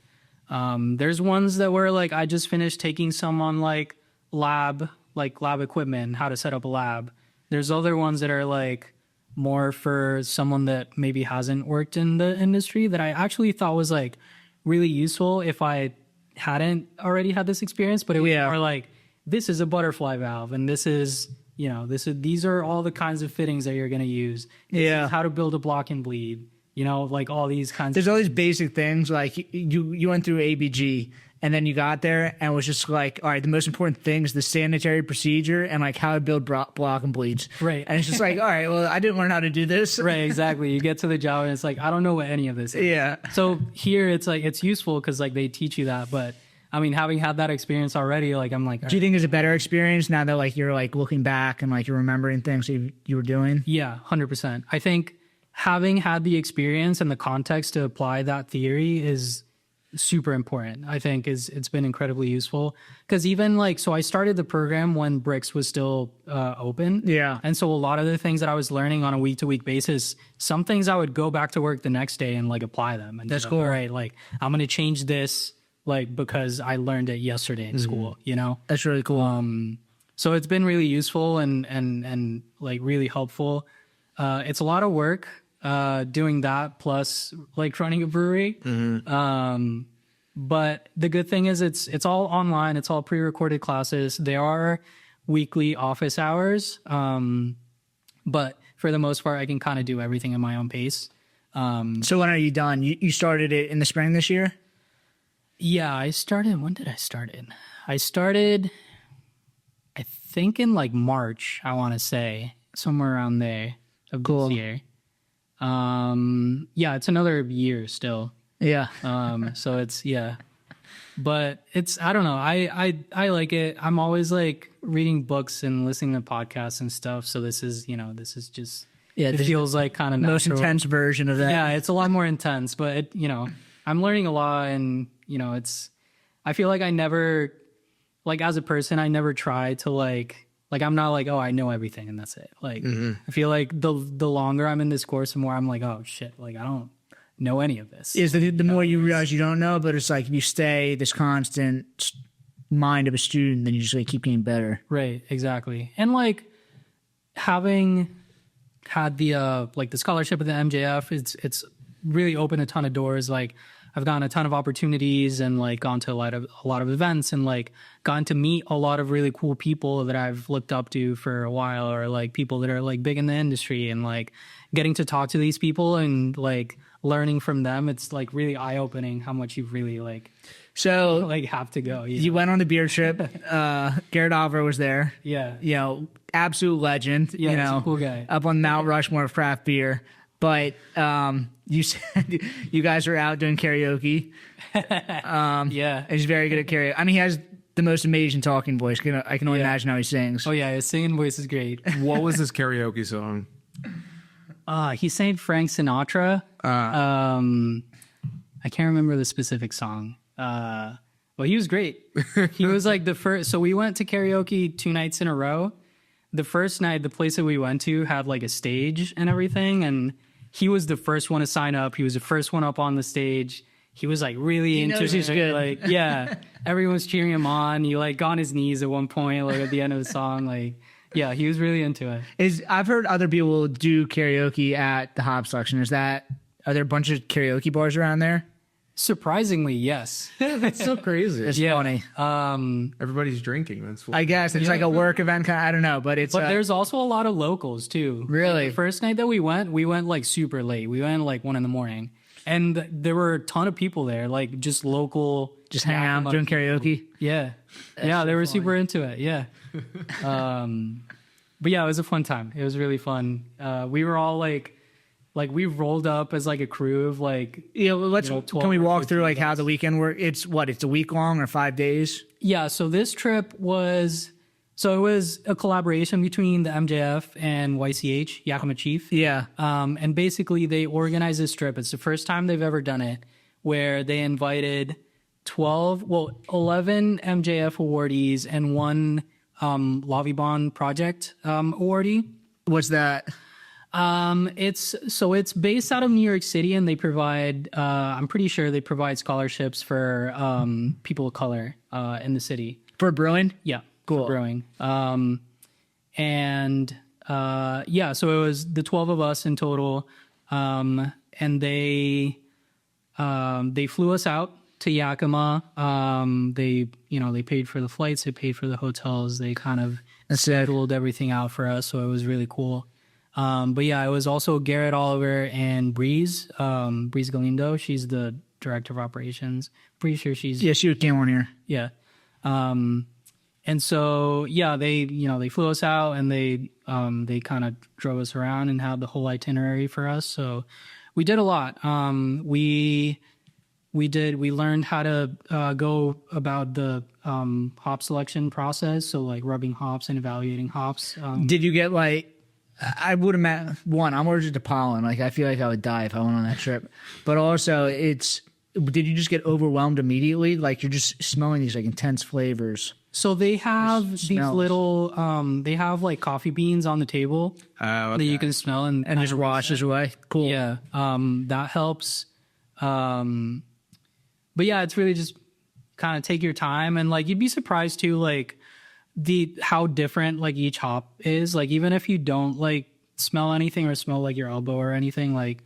there's ones that were like I just finished taking some on like lab equipment, how to set up a lab. There's other ones that are like more for someone that maybe hasn't worked in the industry that I actually thought was like really useful if I hadn't already had this experience, but it was more like, this is a butterfly valve, and this is, these are all the kinds of fittings that you're going to use. This is how to build a block and bleed, like all these kinds There's all these basic things, like you went through ABG, and then you got there and was just like, all right, the most important thing is the sanitary procedure and like how to build block and bleeds. Right. And it's just like, all right, well, I didn't learn how to do this. Right, exactly. You get to the job and it's like, I don't know what any of this is. Yeah. So here it's like, it's useful because like they teach you that. But I mean, having had that experience already, like I'm like, Do you think it's a better experience now that like you're like looking back and like you're remembering things you were doing? yeah, 100%. I think having had the experience and the context to apply that theory is super important. I think it's been incredibly useful because even like, so I started the program when Brix was still open. Yeah. And so a lot of the things that I was learning on a week to week basis, some things I would go back to work the next day and like apply them. And That's be like, cool. All right, like I'm going to change this like because I learned it yesterday in school, That's really cool. So it's been really useful and like really helpful. It's a lot of work doing that plus like running a brewery. But the good thing is it's all online. It's all pre-recorded classes. There are weekly office hours. But for the most part, I can kind of do everything at my own pace. So when are you done? You started it in the spring this year? Yeah, when did I start it? I started, I think in like March, I want to say, somewhere around there of this year. Yeah, it's another year still. Yeah. So it's, but it's, I don't know. I like it. I'm always like reading books and listening to podcasts and stuff. So this is just, it feels like kind of most intense version of that. Yeah, it's a lot more intense, but I'm learning a lot, and I feel like I never, like as a person, I never try to like I'm not like, oh, I know everything and that's it. Like I feel like the longer I'm in this course, the more I'm like, oh shit, like I don't know any of this. Is the more you realize you don't know, but it's like if you stay this constant mind of a student, then you just like keep getting better. Right, exactly. And like having had the like the scholarship at the MJF, it's really opened a ton of doors. Like I've gotten a ton of opportunities and like gone to a lot of events and like gotten to meet a lot of really cool people that I've looked up to for a while, or like people that are like big in the industry, and like getting to talk to these people and like learning from them. It's like really eye opening how much you really like have to go. You went on the beer trip. Garrett Oliver was there. Yeah. Absolute legend. Yeah, he's a cool guy. Up on Mount Rushmore of craft beer. But you said you guys were out doing karaoke. Yeah. He's very good at karaoke. I mean, he has the most amazing talking voice. I can only imagine how he sings. Oh yeah, his singing voice is great. What was his karaoke song? He sang Frank Sinatra. I can't remember the specific song. Well, he was great. He was like the first. So we went to karaoke 2 nights in a row. The first night, the place that we went to had like a stage and everything, and he was the first one to sign up. He was the first one up on the stage. He was like really into it. He's good. Like, yeah, everyone was cheering him on. He like got on his knees at one point, like at the end of the song. Like, yeah, he was really into it. I've heard other people do karaoke at the hop selection. Are there a bunch of karaoke bars around there? Surprisingly, yes. That's so crazy. It's funny. Everybody's drinking. That's I guess it's like a work event. I don't know, but it's. But there's also a lot of locals too. Really? Like, the first night that we went like super late. We went like 1 a.m. And there were a ton of people there, like just local. Just hanging out, doing karaoke. Yeah. Yeah, they were super into it. Yeah. But yeah, it was a fun time. It was really fun. We were all like we rolled up as like a crew of like, can we walk through like how the weekend worked? It's a week long or 5 days? Yeah. So this trip it was a collaboration between the MJF and YCH, Yakima Chief. Yeah. And basically they organized this trip. It's the first time they've ever done it, where they invited 11 MJF awardees and 1 Lovibond project awardee. What's that? It's based out of New York City, and they provide I'm pretty sure they provide scholarships for people of color in the city. For brewing? Yeah. Cool. For brewing. So it was the 12 of us in total. And they flew us out to Yakima. They paid for the flights, they paid for the hotels, they kind of scheduled everything out for us, so it was really cool. But yeah, it was also Garrett Oliver and Breeze Galindo. She's the director of operations. Pretty sure she's... Yeah, she came on here. Yeah. And so, yeah, they flew us out, and they kind of drove us around and had the whole itinerary for us. So we did a lot. We learned how to go about the hop selection process. So like rubbing hops and evaluating hops. Did you get like, I would imagine, I'm allergic to pollen. Like, I feel like I would die if I went on that trip. But also, did you just get overwhelmed immediately? Like, you're just smelling these like intense flavors. So they have these little, they have like coffee beans on the table that you can smell and just washes away. Cool. Yeah. That helps. But yeah, it's really just kind of take your time, and like, you'd be surprised too, like how different like each hop is. Like, even if you don't like smell anything or smell like your elbow or anything, like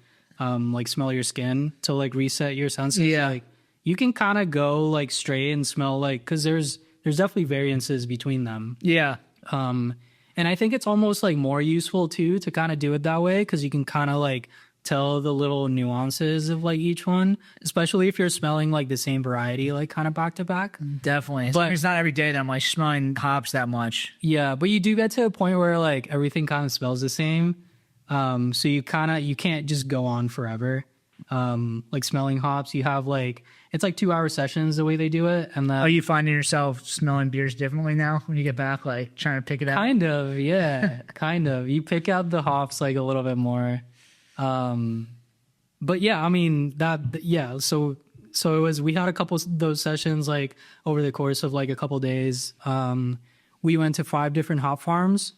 smell your skin to like reset your senses. Yeah. Like, you can kind of go like straight and smell like, cause there's definitely variances between them. Yeah. And I think it's almost like more useful too to kind of do it that way, because you can kind of like tell the little nuances of like each one, especially if you're smelling like the same variety like kind of back to back. Definitely. But it's not every day that I'm like smelling hops that much. Yeah, but you do get to a point where like everything kind of smells the same. So you can't just go on forever. Like smelling hops, you have like, it's like 2-hour sessions the way they do it. And are you finding yourself smelling beers differently now when you get back, like trying to pick it out? Kind of, yeah. Kind of. You pick out the hops like a little bit more. But yeah, I mean so it was, we had a couple of those sessions like over the course of like a couple of days. We went to 5 different hop farms.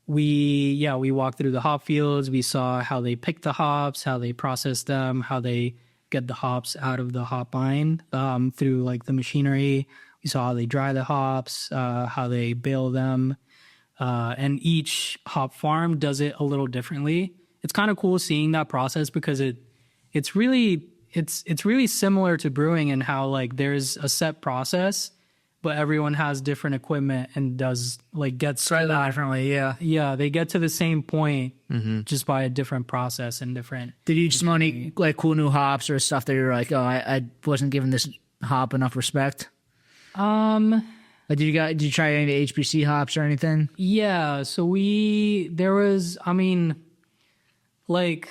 We walked through the hop fields. We saw how they pick the hops, how they process them, how they get the hops out of the hop vine through like the machinery. We saw how they dry the hops, how they bale them. And each hop farm does it a little differently. It's kind of cool seeing that process, because it's really similar to brewing in how like there's a set process, but everyone has different equipment and gets slightly differently. Yeah. Yeah. They get to the same point just by a different process and different. Did you smell any like cool new hops or stuff that you're like, oh, I wasn't giving this hop enough respect? Like, did you try any HBC hops or anything? Yeah, so there was, I mean, like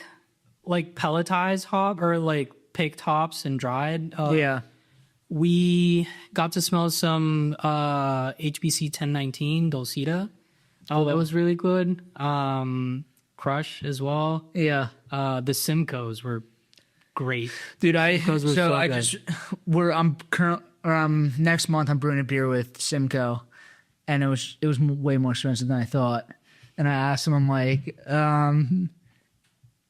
pelletized hop or like picked hops and dried. Yeah. We got to smell some HBC 1019 Dulcita. Oh, that was really good. Crush as well. Yeah. The Simcoes were great. Dude, Those were so I good. just next month I'm brewing a beer with Simcoe, and it was way more expensive than I thought. And I asked him, I'm like,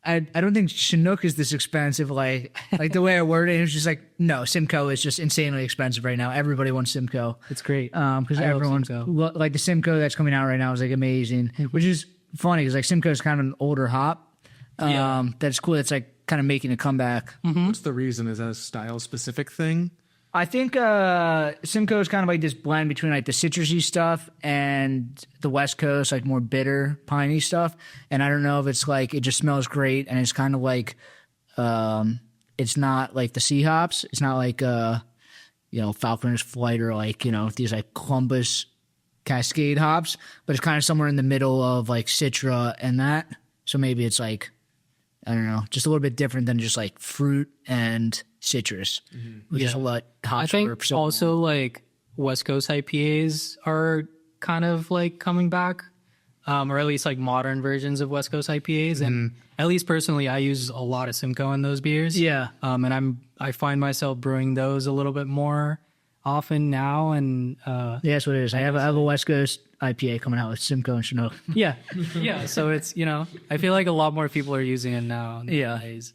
I don't think Chinook is this expensive. Like the way I worded it was just like, no, Simcoe is just insanely expensive right now. Everybody wants Simcoe. It's great. Because I love everyone's Simcoe. like the Simcoe that's coming out right now is like amazing, which is funny because like Simcoe is kind of an older hop. That's cool. It's like kind of making a comeback. What's the reason? Is that a style specific thing? I think Simcoe is kind of like this blend between like the citrusy stuff and the West Coast, like more bitter, piney stuff. And I don't know if it's like it just smells great and it's kind of like it's not like the sea hops. It's not like Falconer's Flight or like these like Columbus Cascade hops, but it's kind of somewhere in the middle of like Citra and that. So maybe it's like I don't know, just a little bit different than just like fruit and citrus, which is a lot hot. I think also like West Coast IPAs are kind of like coming back, or at least like modern versions of West Coast IPAs. And at least personally, I use a lot of Simcoe in those beers. Yeah. And I find myself brewing those a little bit more often now. And yeah, that's what it is. I have a West Coast IPA coming out with Simcoe and Chinook. yeah. So it's I feel like a lot more people are using it now. Nowadays.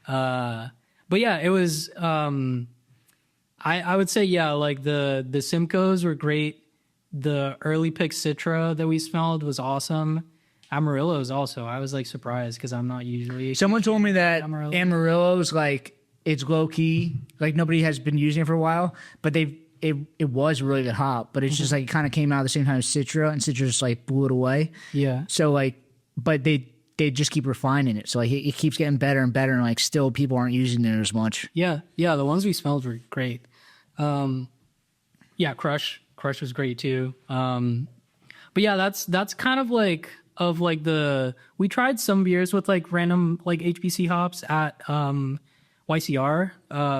But yeah, it was. I would say like the Simcoes were great. The early pick Citra that we smelled was awesome. Amarillo's also. I was like surprised because I'm not usually. Someone told me that Amarillo. Amarillo's like it's low key, like nobody has been using it for a while, but it was a really good hop, but it's just like it kind of came out at the same time as Citra, and Citra just like blew it away. Yeah. So like, but they just keep refining it, so like it keeps getting better and better, and like still people aren't using it as much. Yeah. The ones we smelled were great. Crush was great too. But yeah, that's kind of like we tried some beers with like random like HBC hops at YCR.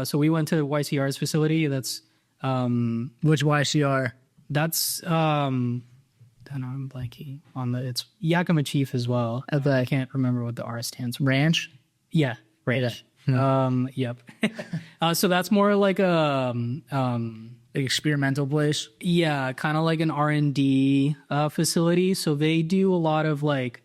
So we went to YCR's facility. That's Which YCR? That's I don't know, I'm blanking on it's Yakima Chief as well. I can't remember what the R stands for. Ranch? Yeah, Ranch. Yep. So that's more like a Experimental place. Yeah, kind of like an R&D facility. So they do a lot of like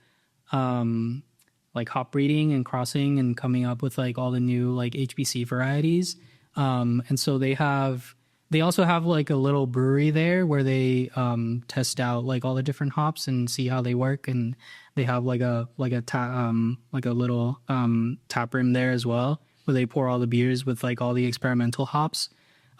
hop breeding and crossing and coming up with like all the new like HBC varieties. And so they also have like a little brewery there where they test out like all the different hops and see how they work. And they have like a little tap room there as well, where they pour all the beers with like all the experimental hops.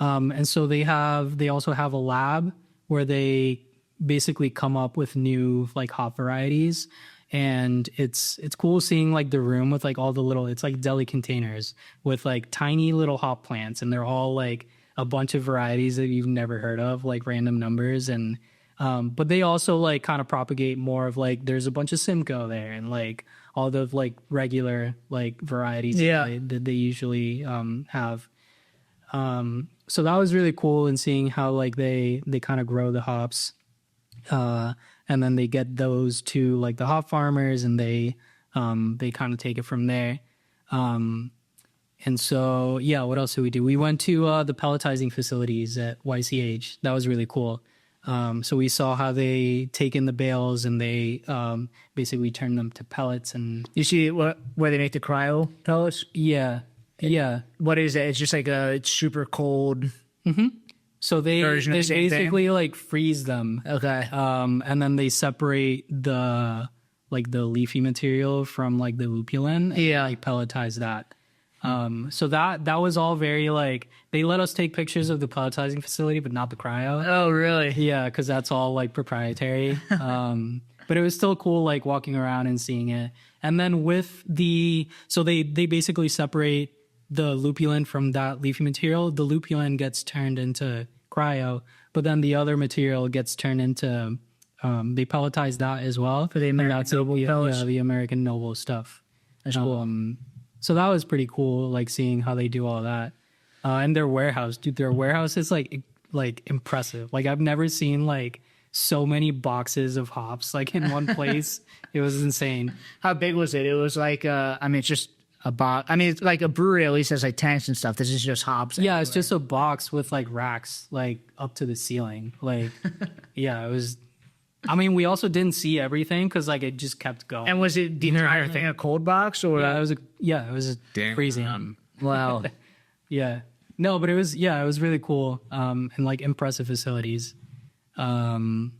And so they also have a lab where they basically come up with new like hop varieties. And it's cool seeing like the room with like all the little, it's like deli containers with like tiny little hop plants, and they're all like a bunch of varieties that you've never heard of, like random numbers. And but they also like kind of propagate more of like there's a bunch of Simcoe there and like all the like regular like varieties that they usually have. So that was really cool, and seeing how like they kind of grow the hops, and then they get those to like the hop farmers, and they kind of take it from there. And so what else did we do? We went to the pelletizing facilities at YCH. That was really cool. So we saw how they take in the bales and they basically turn them to pellets. And you see where they make the cryo pellets? Yeah. What is it? It's just like it's super cold. Mm-hmm. So they basically like freeze them. Okay. And then they separate the leafy material from like the lupulin. And like pelletize that. So that was all very like, they let us take pictures of the pelletizing facility, but not the cryo. Oh, really? Yeah, because that's all like proprietary. But it was still cool like walking around and seeing it. And then so they basically separate the lupulin from that leafy material. The lupulin gets turned into cryo, but then the other material gets turned into, they pelletize that as well. For the American Noble pellets? Yeah, the American Noble stuff. That's cool. So that was pretty cool, like seeing how they do all that. And their warehouse is like impressive. Like I've never seen like so many boxes of hops like in one place. It was insane. How big was it? It was like, it's just a box. I mean, it's like a brewery at least has like tanks and stuff. This is just hops. Yeah, it's just a box with like racks like up to the ceiling. Like, yeah, it was. I mean, we also didn't see everything because like it just kept going. And was it the entire thing a cold box or? Yeah, it was freezing. Wow. Yeah. No, but it was really cool. And like impressive facilities. I'm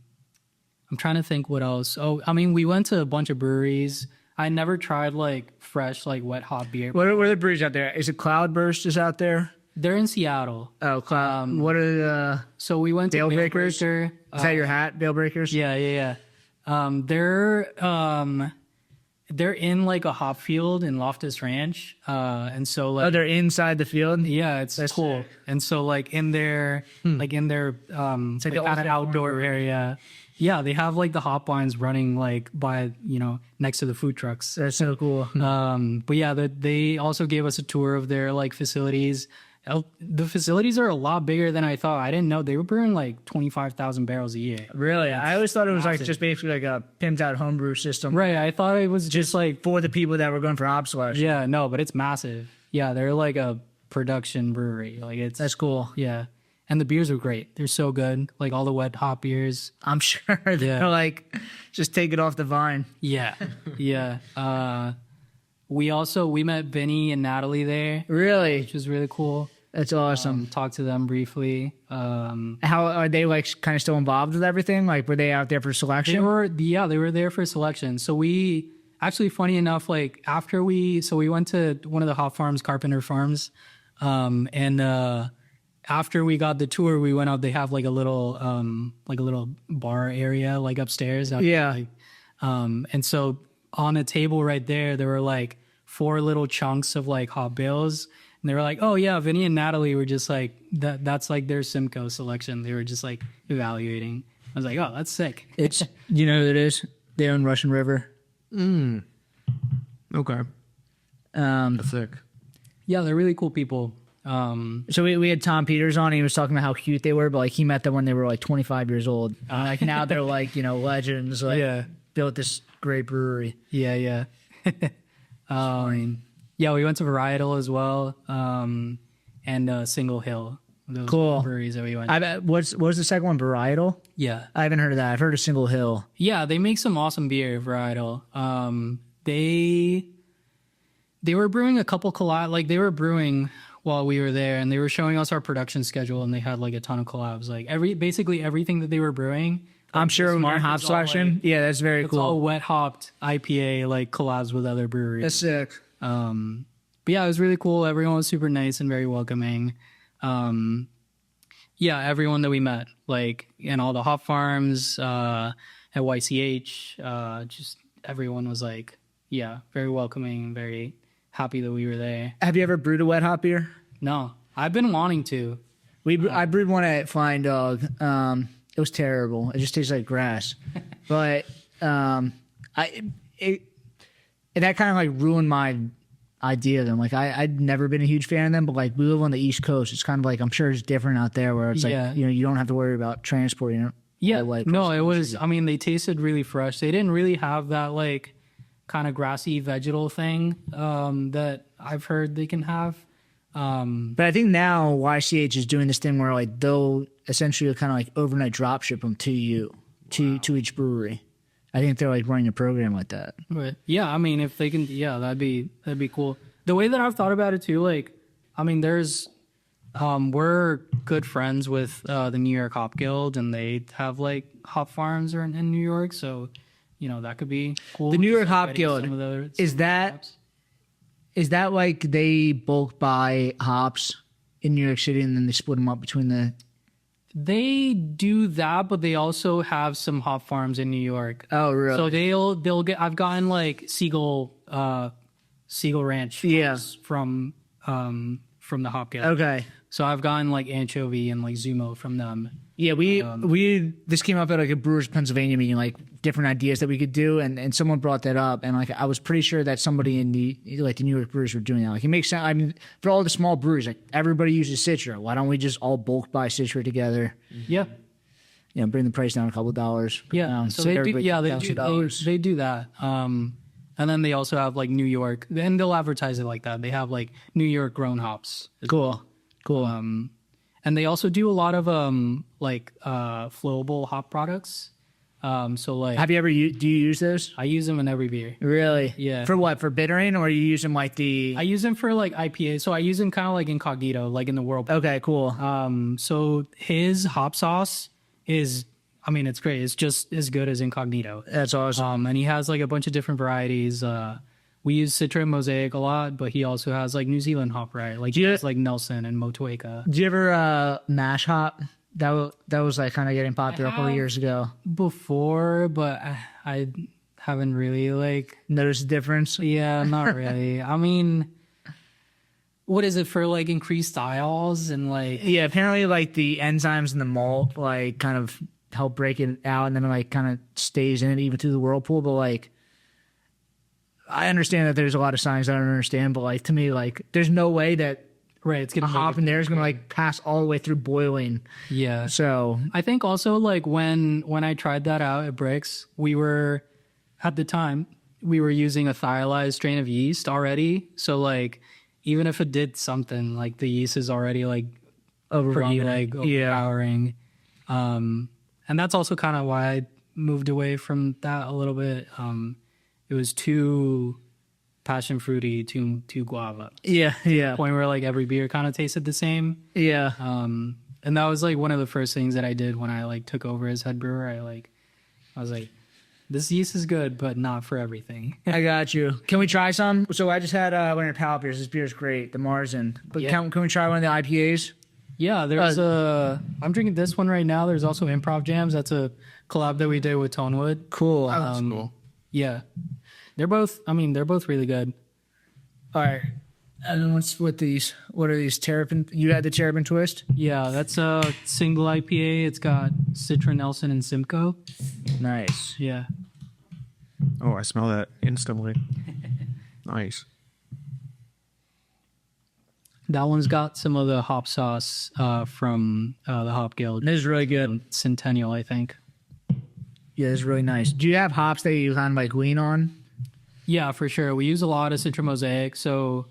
trying to think what else. Oh, I mean, we went to a bunch of breweries. I never tried like fresh, like wet hop beer. What are the breweries out there? Is it Cloudburst is out there? They're in Seattle. Oh, what are the So we went to Bale Breakers? Breaker. Is that your hat, Bale Breakers? Yeah. They're in like a hop field in Loftus Ranch. And so like they're inside the field? yeah, that's cool. Sick. And so like in their like kind of outdoor area. Yeah, they have like the hop lines running like by, next to the food trucks. That's so cool. But yeah, they also gave us a tour of their like facilities. The facilities are a lot bigger than I thought. I didn't know they were brewing like 25,000 barrels a year. Really? I always thought it was like just basically like a pimped out homebrew system. Right. I thought it was just like For the people that were going for hop slush. yeah, no, but it's massive. Yeah, they're like a production brewery. Like That's cool. yeah. And the beers are great. They're so good. Like all the wet hop beers. I'm sure they're like, just take it off the vine. Yeah. Yeah. We met Vinny and Natalie there, Really? which was really cool. That's awesome. Talked to them briefly. How are they like kind of still involved with everything? Like were they out there for selection? They were there for selection. So we actually, funny enough, like after we went to one of the hop farms, Carpenter Farms, and after we got the tour, we went up. They have like a little bar area like upstairs. Yeah. And so on a table right there were like 4 little chunks of like hop bales. And they were like, oh yeah, Vinny and Natalie were just like, that's like their Simcoe selection. They were just like evaluating. I was like, oh, that's sick. It's, you know who it is? They own Russian River. Okay. That's sick. Yeah, they're really cool people. So we had Tom Peters on. He was talking about how cute they were, but like he met them when they were like 25 years old. Like now they're like legends. Like built this great brewery. Yeah. Yeah, we went to Varietal as well, and Single Hill. Those Cool breweries that we went. What's the second one? Varietal? Yeah, I haven't heard of that. I've heard of Single Hill. Yeah, they make some awesome beer. Varietal. They were brewing a couple collabs. Like they were brewing while we were there, and they were showing us our production schedule, and they had like a ton of collabs. Like basically everything that they were brewing. I'm sure when you're hop selection. Yeah, that's very it's cool. all wet hopped IPA like collabs with other breweries. That's sick. But yeah, it was really cool. Everyone was super nice and very welcoming. Yeah, everyone that we met, like in all the hop farms, at YCH, just everyone was like, yeah, very welcoming, very happy that we were there. Have you ever brewed a wet hop beer? No, I've been wanting to. I brewed one at Flying Dog. It was terrible. It just tastes like grass. But that kind of like ruined my idea of them. Like I'd never been a huge fan of them, but like we live on the East Coast. It's kind of like, I'm sure it's different out there where it's like, you don't have to worry about transporting it. Yeah, no, it was, I mean, they tasted really fresh. They didn't really have that like kind of grassy vegetal thing that I've heard they can have. But I think now YCH is doing this thing where like they'll essentially kind of like overnight drop ship them to you, to each brewery. I think they're like running a program like that. Right. Yeah, I mean, if they can, yeah, that'd be cool. The way that I've thought about it too, like, I mean, there's, we're good friends with the New York Hop Guild, and they have like hop farms in New York, so that could be cool. The New York Hop Guild, is that like they bulk buy hops in New York City and then they split them up between the? They do that, but they also have some hop farms in New York. Oh, really? So they'll get. I've gotten like Seagull Ranch from the Hop Guild. Okay. So I've gotten like anchovy and like Zumo from them. Yeah, this came up at like a Brewers Pennsylvania meeting, like different ideas that we could do, and someone brought that up, and like I was pretty sure that somebody in the New York Brewers were doing that. Like it makes sense. I mean, for all the small breweries, like everybody uses Citra. Why don't we just all bulk buy Citra together? Yeah. bring the price down a couple of dollars. Yeah, so they do, they do that. And then they also have like New York, and they'll advertise it like that. They have like New York grown hops. Cool. And they also do a lot of flowable hop products. So like, have you ever do you use those? I use them in every beer. Really? Yeah. For what? For bittering, or you use them like I use them for like IPA. So I use them kind of like incognito, like in the whirlpool. Okay, cool. So his hop sauce is, I mean, it's great. It's just as good as incognito. That's awesome. And he has like a bunch of different varieties. We use Citra and Mosaic a lot, but he also has like New Zealand hop variety, like like Nelson and Motueka. Do you ever mash hop? That was like kind of getting popular a couple of years ago. Before, but I haven't really like noticed a difference. Yeah, not really. I mean, what is it for like increased styles and like? Yeah, apparently like the enzymes in the malt like kind of help break it out, and then it like kind of stays in it even through the whirlpool. But like, I understand that there's a lot of science I don't understand, but like to me, like there's no way that it's gonna a hop in there is gonna like pass all the way through boiling. Yeah. So I think also like when I tried that out at Brix, we were at the time we were using a thiolized strain of yeast already. So like even if it did something, like the yeast is already like pretty like overpowering. And that's also kind of why I moved away from that a little bit. It was too passion fruity, too guava. Yeah. Point where like every beer kind of tasted the same. Yeah. And that was like one of the first things that I did when I like took over as head brewer. I was like, this yeast is good, but not for everything. I got you. Can we try some? So I just had one of the pallet beers. This beer is great, the Marzen. But can we try one of the IPAs? Yeah, there's I'm drinking this one right now. There's also Improv Jams. That's a collab that we did with Tonewood. Cool. That's cool. Yeah. They're both really good. All right. And then what are these Terrapin? You had the Terrapin Twist? Yeah, that's a single IPA. It's got Citra, Nelson, and Simcoe. Nice. Yeah. Oh, I smell that instantly. Nice. That one's got some of the hop sauce from the Hop Guild. This is really good. Centennial, I think. Yeah, it's really nice. Do you have hops that you kind of like lean on? Yeah, for sure. We use a lot of Citra Mosaic. So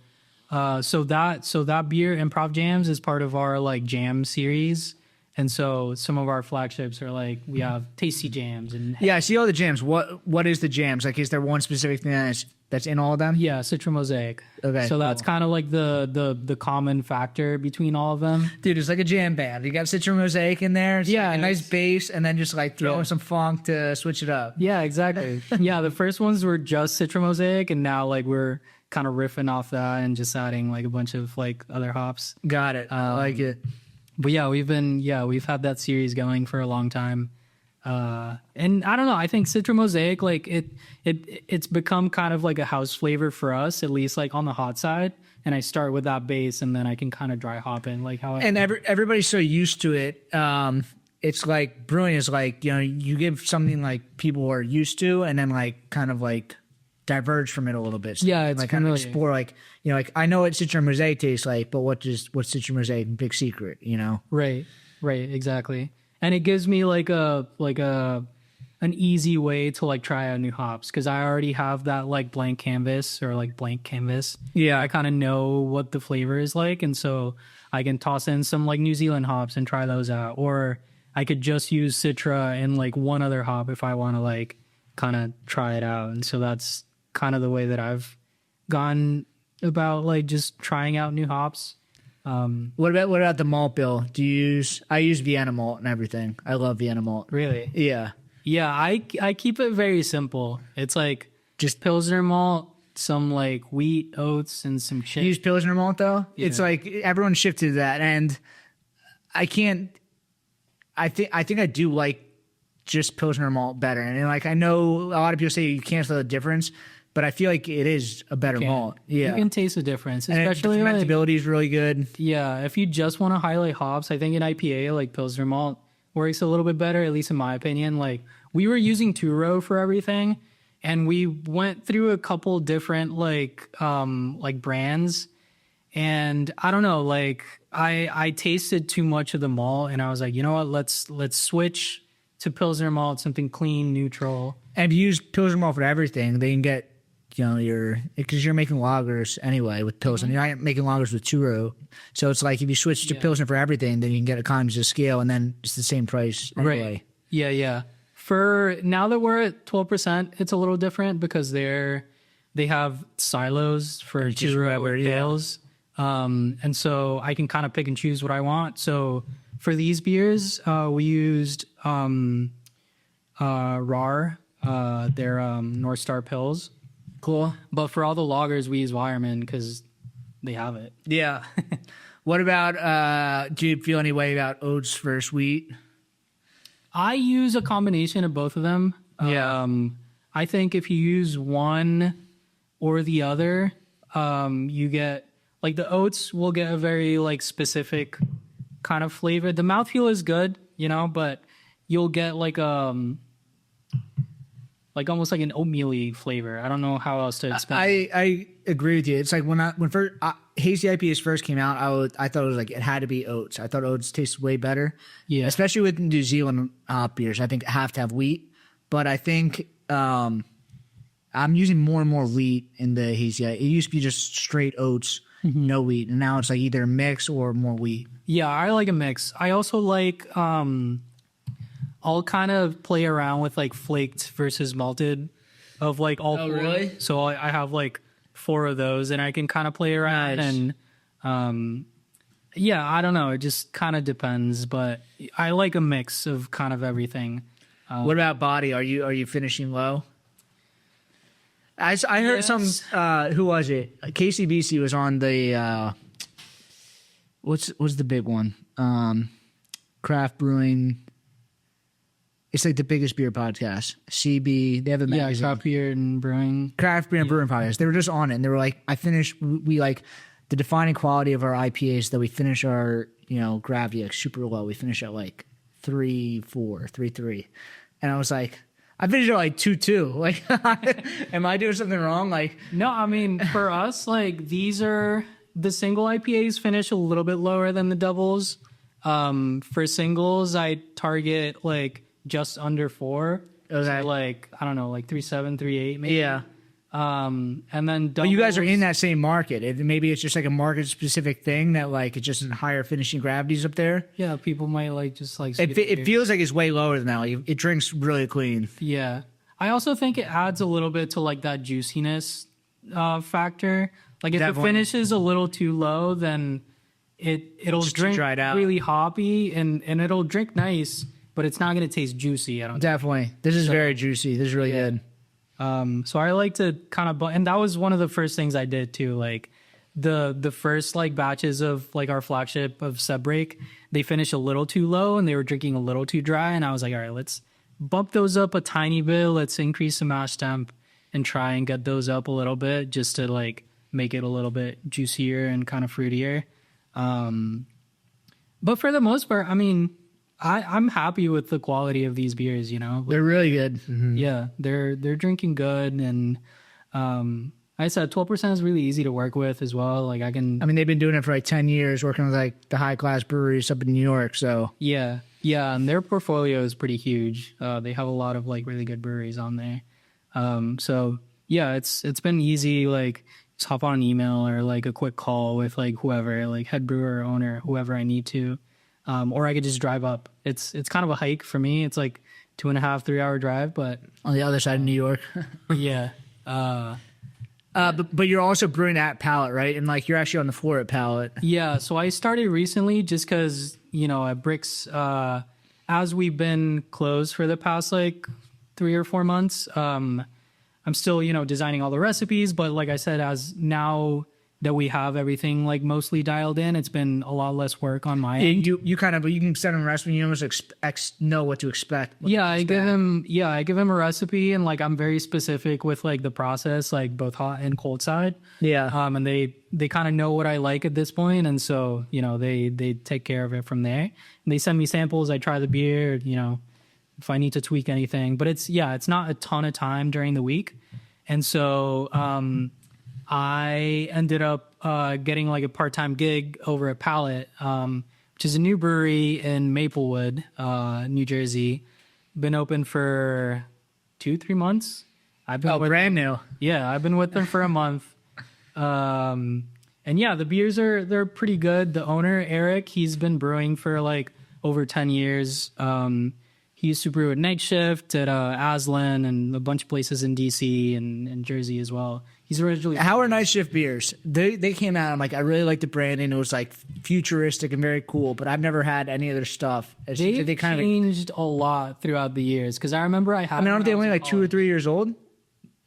that beer, Improv Jams, is part of our like jam series. And so some of our flagships are like, we have tasty jams and yeah, I see all the jams. What is the jams? Like, is there one specific thing that's in all of them? Yeah, Citra Mosaic. Okay, so that's kind of like the common factor between all of them. Dude, it's like a jam band. You got Citra Mosaic in there. It's yeah, like a nice bass, and then just like throw in some funk to switch it up. Yeah, exactly. Yeah, the first ones were just Citra Mosaic, and now like we're kind of riffing off that and just adding like a bunch of like other hops. Got it. I like it. But yeah, we've had that series going for a long time. And I don't know, I think Citra Mosaic, like it's become kind of like a house flavor for us, at least like on the hot side. And I start with that base and then I can kind of dry hop in like how everybody's so used to it. It's like brewing is like, you give something like people are used to and then like kind of like diverge from it a little bit. So yeah, it's like kind of explore like like I know what Citra Mosaic tastes like, but what's Citra Mosaic big secret, Right, exactly. And it gives me like an easy way to like try out new hops because I already have that like blank canvas. Yeah, I kind of know what the flavor is like, and so I can toss in some like New Zealand hops and try those out, or I could just use Citra and like one other hop if I want to like kind of try it out. And so that's kind of the way that I've gone about like just trying out new hops. What about the malt bill? I use Vienna malt and everything. I love Vienna malt. Really? Yeah. Yeah, I keep it very simple. It's like just Pilsner malt, some like wheat, oats, and some shit. You use Pilsner malt though? Yeah. It's like everyone shifted to that, and I think I do like just Pilsner malt better. And like I know a lot of people say you can't tell the difference, but I feel like it is a better malt. Yeah, you can taste the difference, especially and the fermentability is really good. Yeah, if you just want to highlight hops, I think in IPA like Pilsner malt works a little bit better, at least in my opinion. Like we were using two-row for everything, and we went through a couple different like brands, and I don't know, like I tasted too much of the malt, and I was like, you know what, let's switch to Pilsner malt, something clean, neutral. And if you use Pilsner malt for everything, then you can get, because you're making lagers anyway with Pilsner. You're not making lagers with churro. So it's like if you switch to Pilsner for everything, then you can get economies of scale and then it's the same price anyway. Right. Yeah. For now that we're at 12%, it's a little different because they have silos for churro bales. And so I can kind of pick and choose what I want. So for these beers, we used RAR, their North Star Pills. Cool. But for all the lagers, we use Wireman because they have it. Yeah. What about, do you feel any way about oats versus wheat? I use a combination of both of them. Yeah. I think if you use one or the other, you get, like the oats will get a very like specific kind of flavor. The mouthfeel is good, but you'll get like almost like an oatmeal-y flavor. I don't know how else to explain. I agree with you. It's like when first hazy IPAs first came out, I thought it was like it had to be oats. I thought oats tasted way better. Yeah, especially with New Zealand beers. I think have to have wheat, but I think I'm using more and more wheat in the hazy. It used to be just straight oats, no wheat, and now it's like either a mix or more wheat. Yeah, I like a mix. I also like I'll kind of play around with like flaked versus malted of like all four. Really? So I have like 4 of those and I can kind of play around. Nice. And yeah, I don't know. It just kind of depends, but I like a mix of kind of everything. What about body? Are you finishing low? I heard some, who was it? KCBC was on the, what's the big one? Craft Brewing. It's like the biggest beer podcast. CB, they have a magazine. Yeah, Craft Beer and Brewing. Craft Beer and Brewing podcast. They were just on it, and they were like, we like the defining quality of our IPAs that we finish our, gravity like super low. We finish at like 3.4, 3.3. And I was like, I finished at like 2.2. Like, am I doing something wrong? Like, no, I mean, for us, like these are the single IPAs finish a little bit lower than the doubles. For singles, I target like just under 4. Okay. So like, I don't know, like 3.7, 3.8 maybe. yeah. And then doubles, But you guys are in that same market. Maybe it's just like a market specific thing that like it's just in higher finishing gravities up there. Yeah, people might like just like. It feels like it's way lower than that. Like, it drinks really clean. Yeah, I also think it adds a little bit to like that juiciness factor. Like if Definitely. the finish is a little too low, then it'll Just drink dried out. really hoppy and it'll drink nice, but it's not going to taste juicy. I don't. Definitely. This is very juicy. This is really good. So I like to kind of, and that was one of the first things I did too. Like the first like batches of like our flagship of Subbreak, they finished a little too low and they were drinking a little too dry. And I was like, all right, let's bump those up a tiny bit. Let's increase the mash temp and try and get those up a little bit just to like make it a little bit juicier and kind of fruitier. But for the most part, I mean, I'm happy with the quality of these beers, They're really good. Mm-hmm. Yeah, they're drinking good, and I said 12% is really easy to work with as well. Like they've been doing it for like 10 years, working with like the high class breweries up in New York. So yeah, and their portfolio is pretty huge. They have a lot of like really good breweries on there. So yeah, it's been easy. Like just hop on an email or like a quick call with like whoever, like head brewer, owner, whoever I need to. Or I could just drive up. It's kind of a hike for me. It's like 2.5-3 hour drive, but on the other side of New York. yeah. But you're also brewing at Pallet, right? And like you're actually on the floor at Pallet. Yeah. So I started recently just because at Brix, as we've been closed for the past like 3 or 4 months, I'm still designing all the recipes. But like I said, as now that we have everything like mostly dialed in, it's been a lot less work on my end. You can send him a recipe. You almost know what to expect. I give him a recipe, and like I'm very specific with like the process, like both hot and cold side. Yeah. And they kind of know what I like at this point, and so they take care of it from there. And they send me samples. I try the beer. If I need to tweak anything, but it's not a ton of time during the week, and so I ended up getting like a part-time gig over at Pallet, which is a new brewery in Maplewood, New Jersey. been open for 2-3 months. I've been brand new. Yeah, I've been with them for a month. And yeah, the beers they're pretty good. The owner, Eric, he's been brewing for like over 10 years. He used to brew at Night Shift at Adelson and a bunch of places in DC and Jersey as well. He's originally... How are Night Shift beers? They came out, I'm like, I really like the branding. It was like futuristic and very cool, but I've never had any of their stuff. They kind of changed a lot throughout the years, because I remember aren't they only like 2 or 3 years old?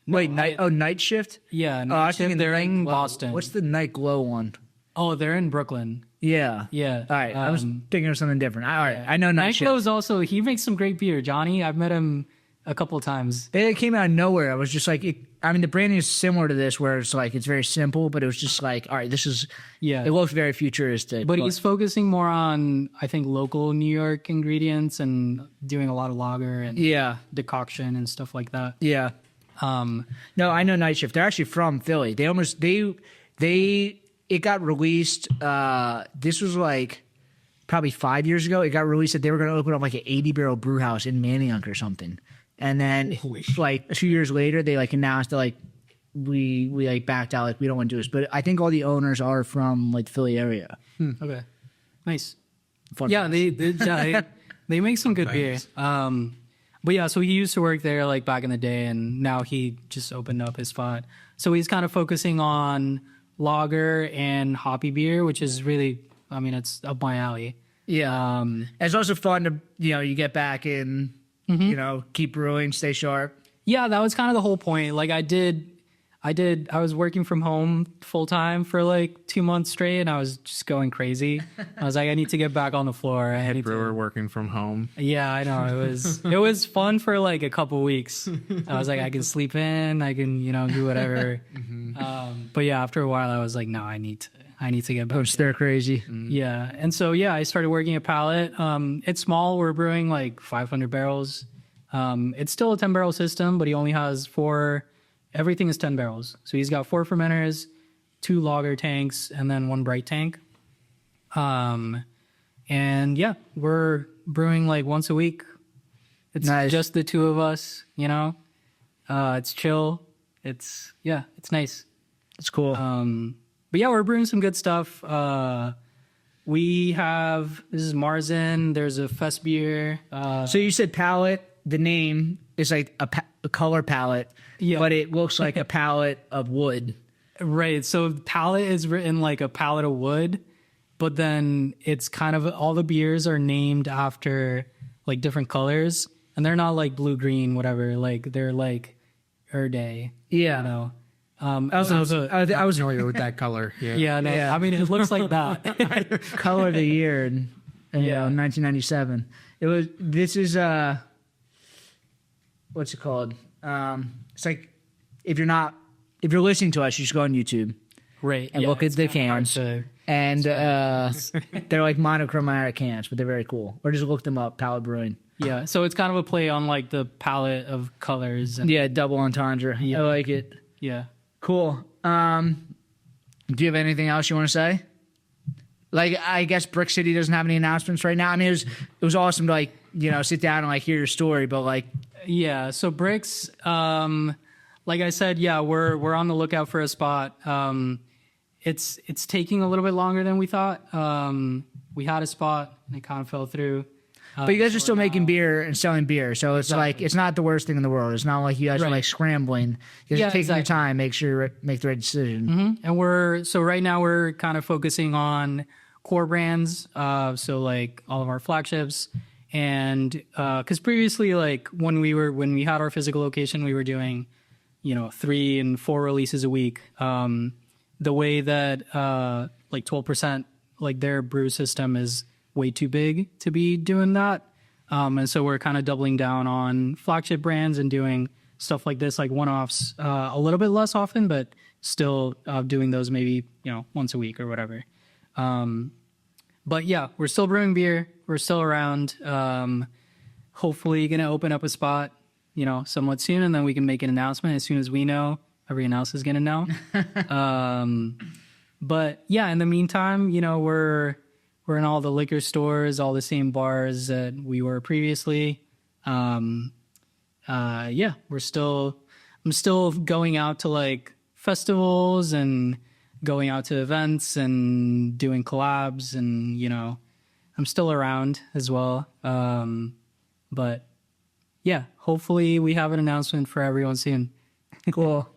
Wait, Night Shift? Yeah, Night Shift, they're in Boston. What's the Night Glow one? Oh, they're in Brooklyn. Yeah. Yeah. All right. I was thinking of something different. All right. Yeah. I know Night Shift. Glow is also, he makes some great beer. Johnny, I've met him a couple of times. It came out of nowhere. I was just like, the branding is similar to this, where it's like, it's very simple, but it was just like, all right, this is, it looks very futuristic. But he's focusing more on, I think, local New York ingredients and doing a lot of lager and decoction and stuff like that. Yeah. No, I know Night Shift. They're actually from Philly. It got released. This was like probably 5 years ago. It got released that they were going to open up like an 80-barrel brew house in Manayunk or something. And then like 2 years later, they like announced that like we like backed out, like we don't want to do this. But I think all the owners are from like the Philly area. Okay, nice. Fun yeah, they make some good beer. But yeah, so he used to work there like back in the day, and now he just opened up his spot. So he's kind of focusing on lager and hoppy beer, which is really, I mean, it's up my alley. Yeah. It's also fun to, you get back in, keep brewing, stay sharp. Yeah, that was kind of the whole point. Like I was working from home full time for like 2 months straight, and I was just going crazy. I was like, I need to get back on the floor. Head brewer working from home. Yeah, I know. It was fun for like a couple weeks. I was like, I can sleep in, I can, do whatever. But yeah, after a while I was like, no, I need to get back. Stir crazy. Yeah. And so yeah, I started working at Pallet. It's small. We're brewing like 500 barrels. It's still a 10-barrel system, but he only has 4. Everything is 10 barrels. So he's got 4 fermenters, 2 lager tanks, and then 1 bright tank. And yeah, we're brewing like once a week. It's just the 2 of us, It's chill. It's nice. It's cool. But yeah, we're brewing some good stuff. We have, this is Marzen. There's a Fest beer. So you said palette. The name is like a color palette, but it looks like a palette of wood. Right. So palette is written like a palette of wood, but then it's kind of, all the beers are named after like different colors, and they're not like blue, green, whatever. Like they're like Erde. Yeah. I was familiar with that color. Yeah. No, I mean, it looks like that. Color of the year in 1997. This is what's it called? It's like if you're listening to us, you just go on YouTube, right, and look at the cans, and they're like monochromatic cans, but they're very cool. Or just look them up, Pallet Brewing. Yeah, so it's kind of a play on like the palette of colors. And, double entendre. I like it. Yeah, cool. Do you have anything else you want to say? Like, I guess Brix City doesn't have any announcements right now. I mean, it was awesome to like sit down and like hear your story, but like. Yeah, so Brix, like I said, we're on the lookout for a spot. It's taking a little bit longer than we thought. We had a spot, and it kind of fell through. But you guys are still making beer and selling beer, so it's like it's not the worst thing in the world. It's not like you guys are like scrambling. You're just taking your time, make the right decision. And right now we're kind of focusing on core brands, so like all of our flagships. And because previously, like when we had our physical location, we were doing 3 and 4 releases a week. The way that like 12%, like their brew system is way too big to be doing that, and so we're kind of doubling down on flagship brands and doing stuff like this, like one-offs, a little bit less often, but still doing those maybe once a week or whatever. But yeah, we're still brewing beer. We're still around. Hopefully going to open up a spot, somewhat soon, and then we can make an announcement as soon as we know. Everyone else is going to know. But yeah, in the meantime, we're in all the liquor stores, all the same bars that we were previously. Yeah, I'm still going out to like festivals and going out to events and doing collabs, and I'm still around as well. But yeah, hopefully we have an announcement for everyone soon. Cool.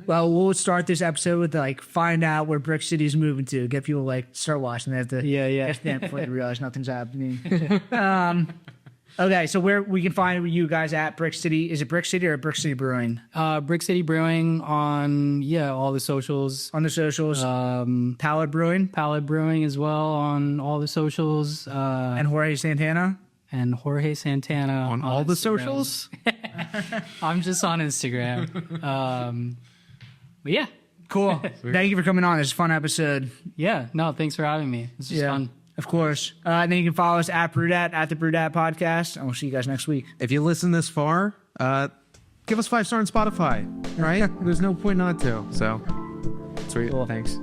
Well, we'll start this episode with like find out where Brix City's moving to. Get people like start watching. They have to get that before they realize nothing's happening. Okay, so where we can find you guys at Brix City? Is it Brix City or Brix City Brewing? Brix City Brewing on all the socials. On the socials. Pallet Brewing as well on all the socials. And Jorge Santana. On all the Instagram. socials. I'm just on Instagram. But yeah, cool. Thank you for coming on. It's a fun episode. Yeah, no, thanks for having me. It's just fun. Of course. And then you can follow us at BrewedAt, at the BrewedAt podcast, and we'll see you guys next week. If you listen this far, give us 5-star on Spotify, right? There's no point not to. So, sweet. Cool. Thanks.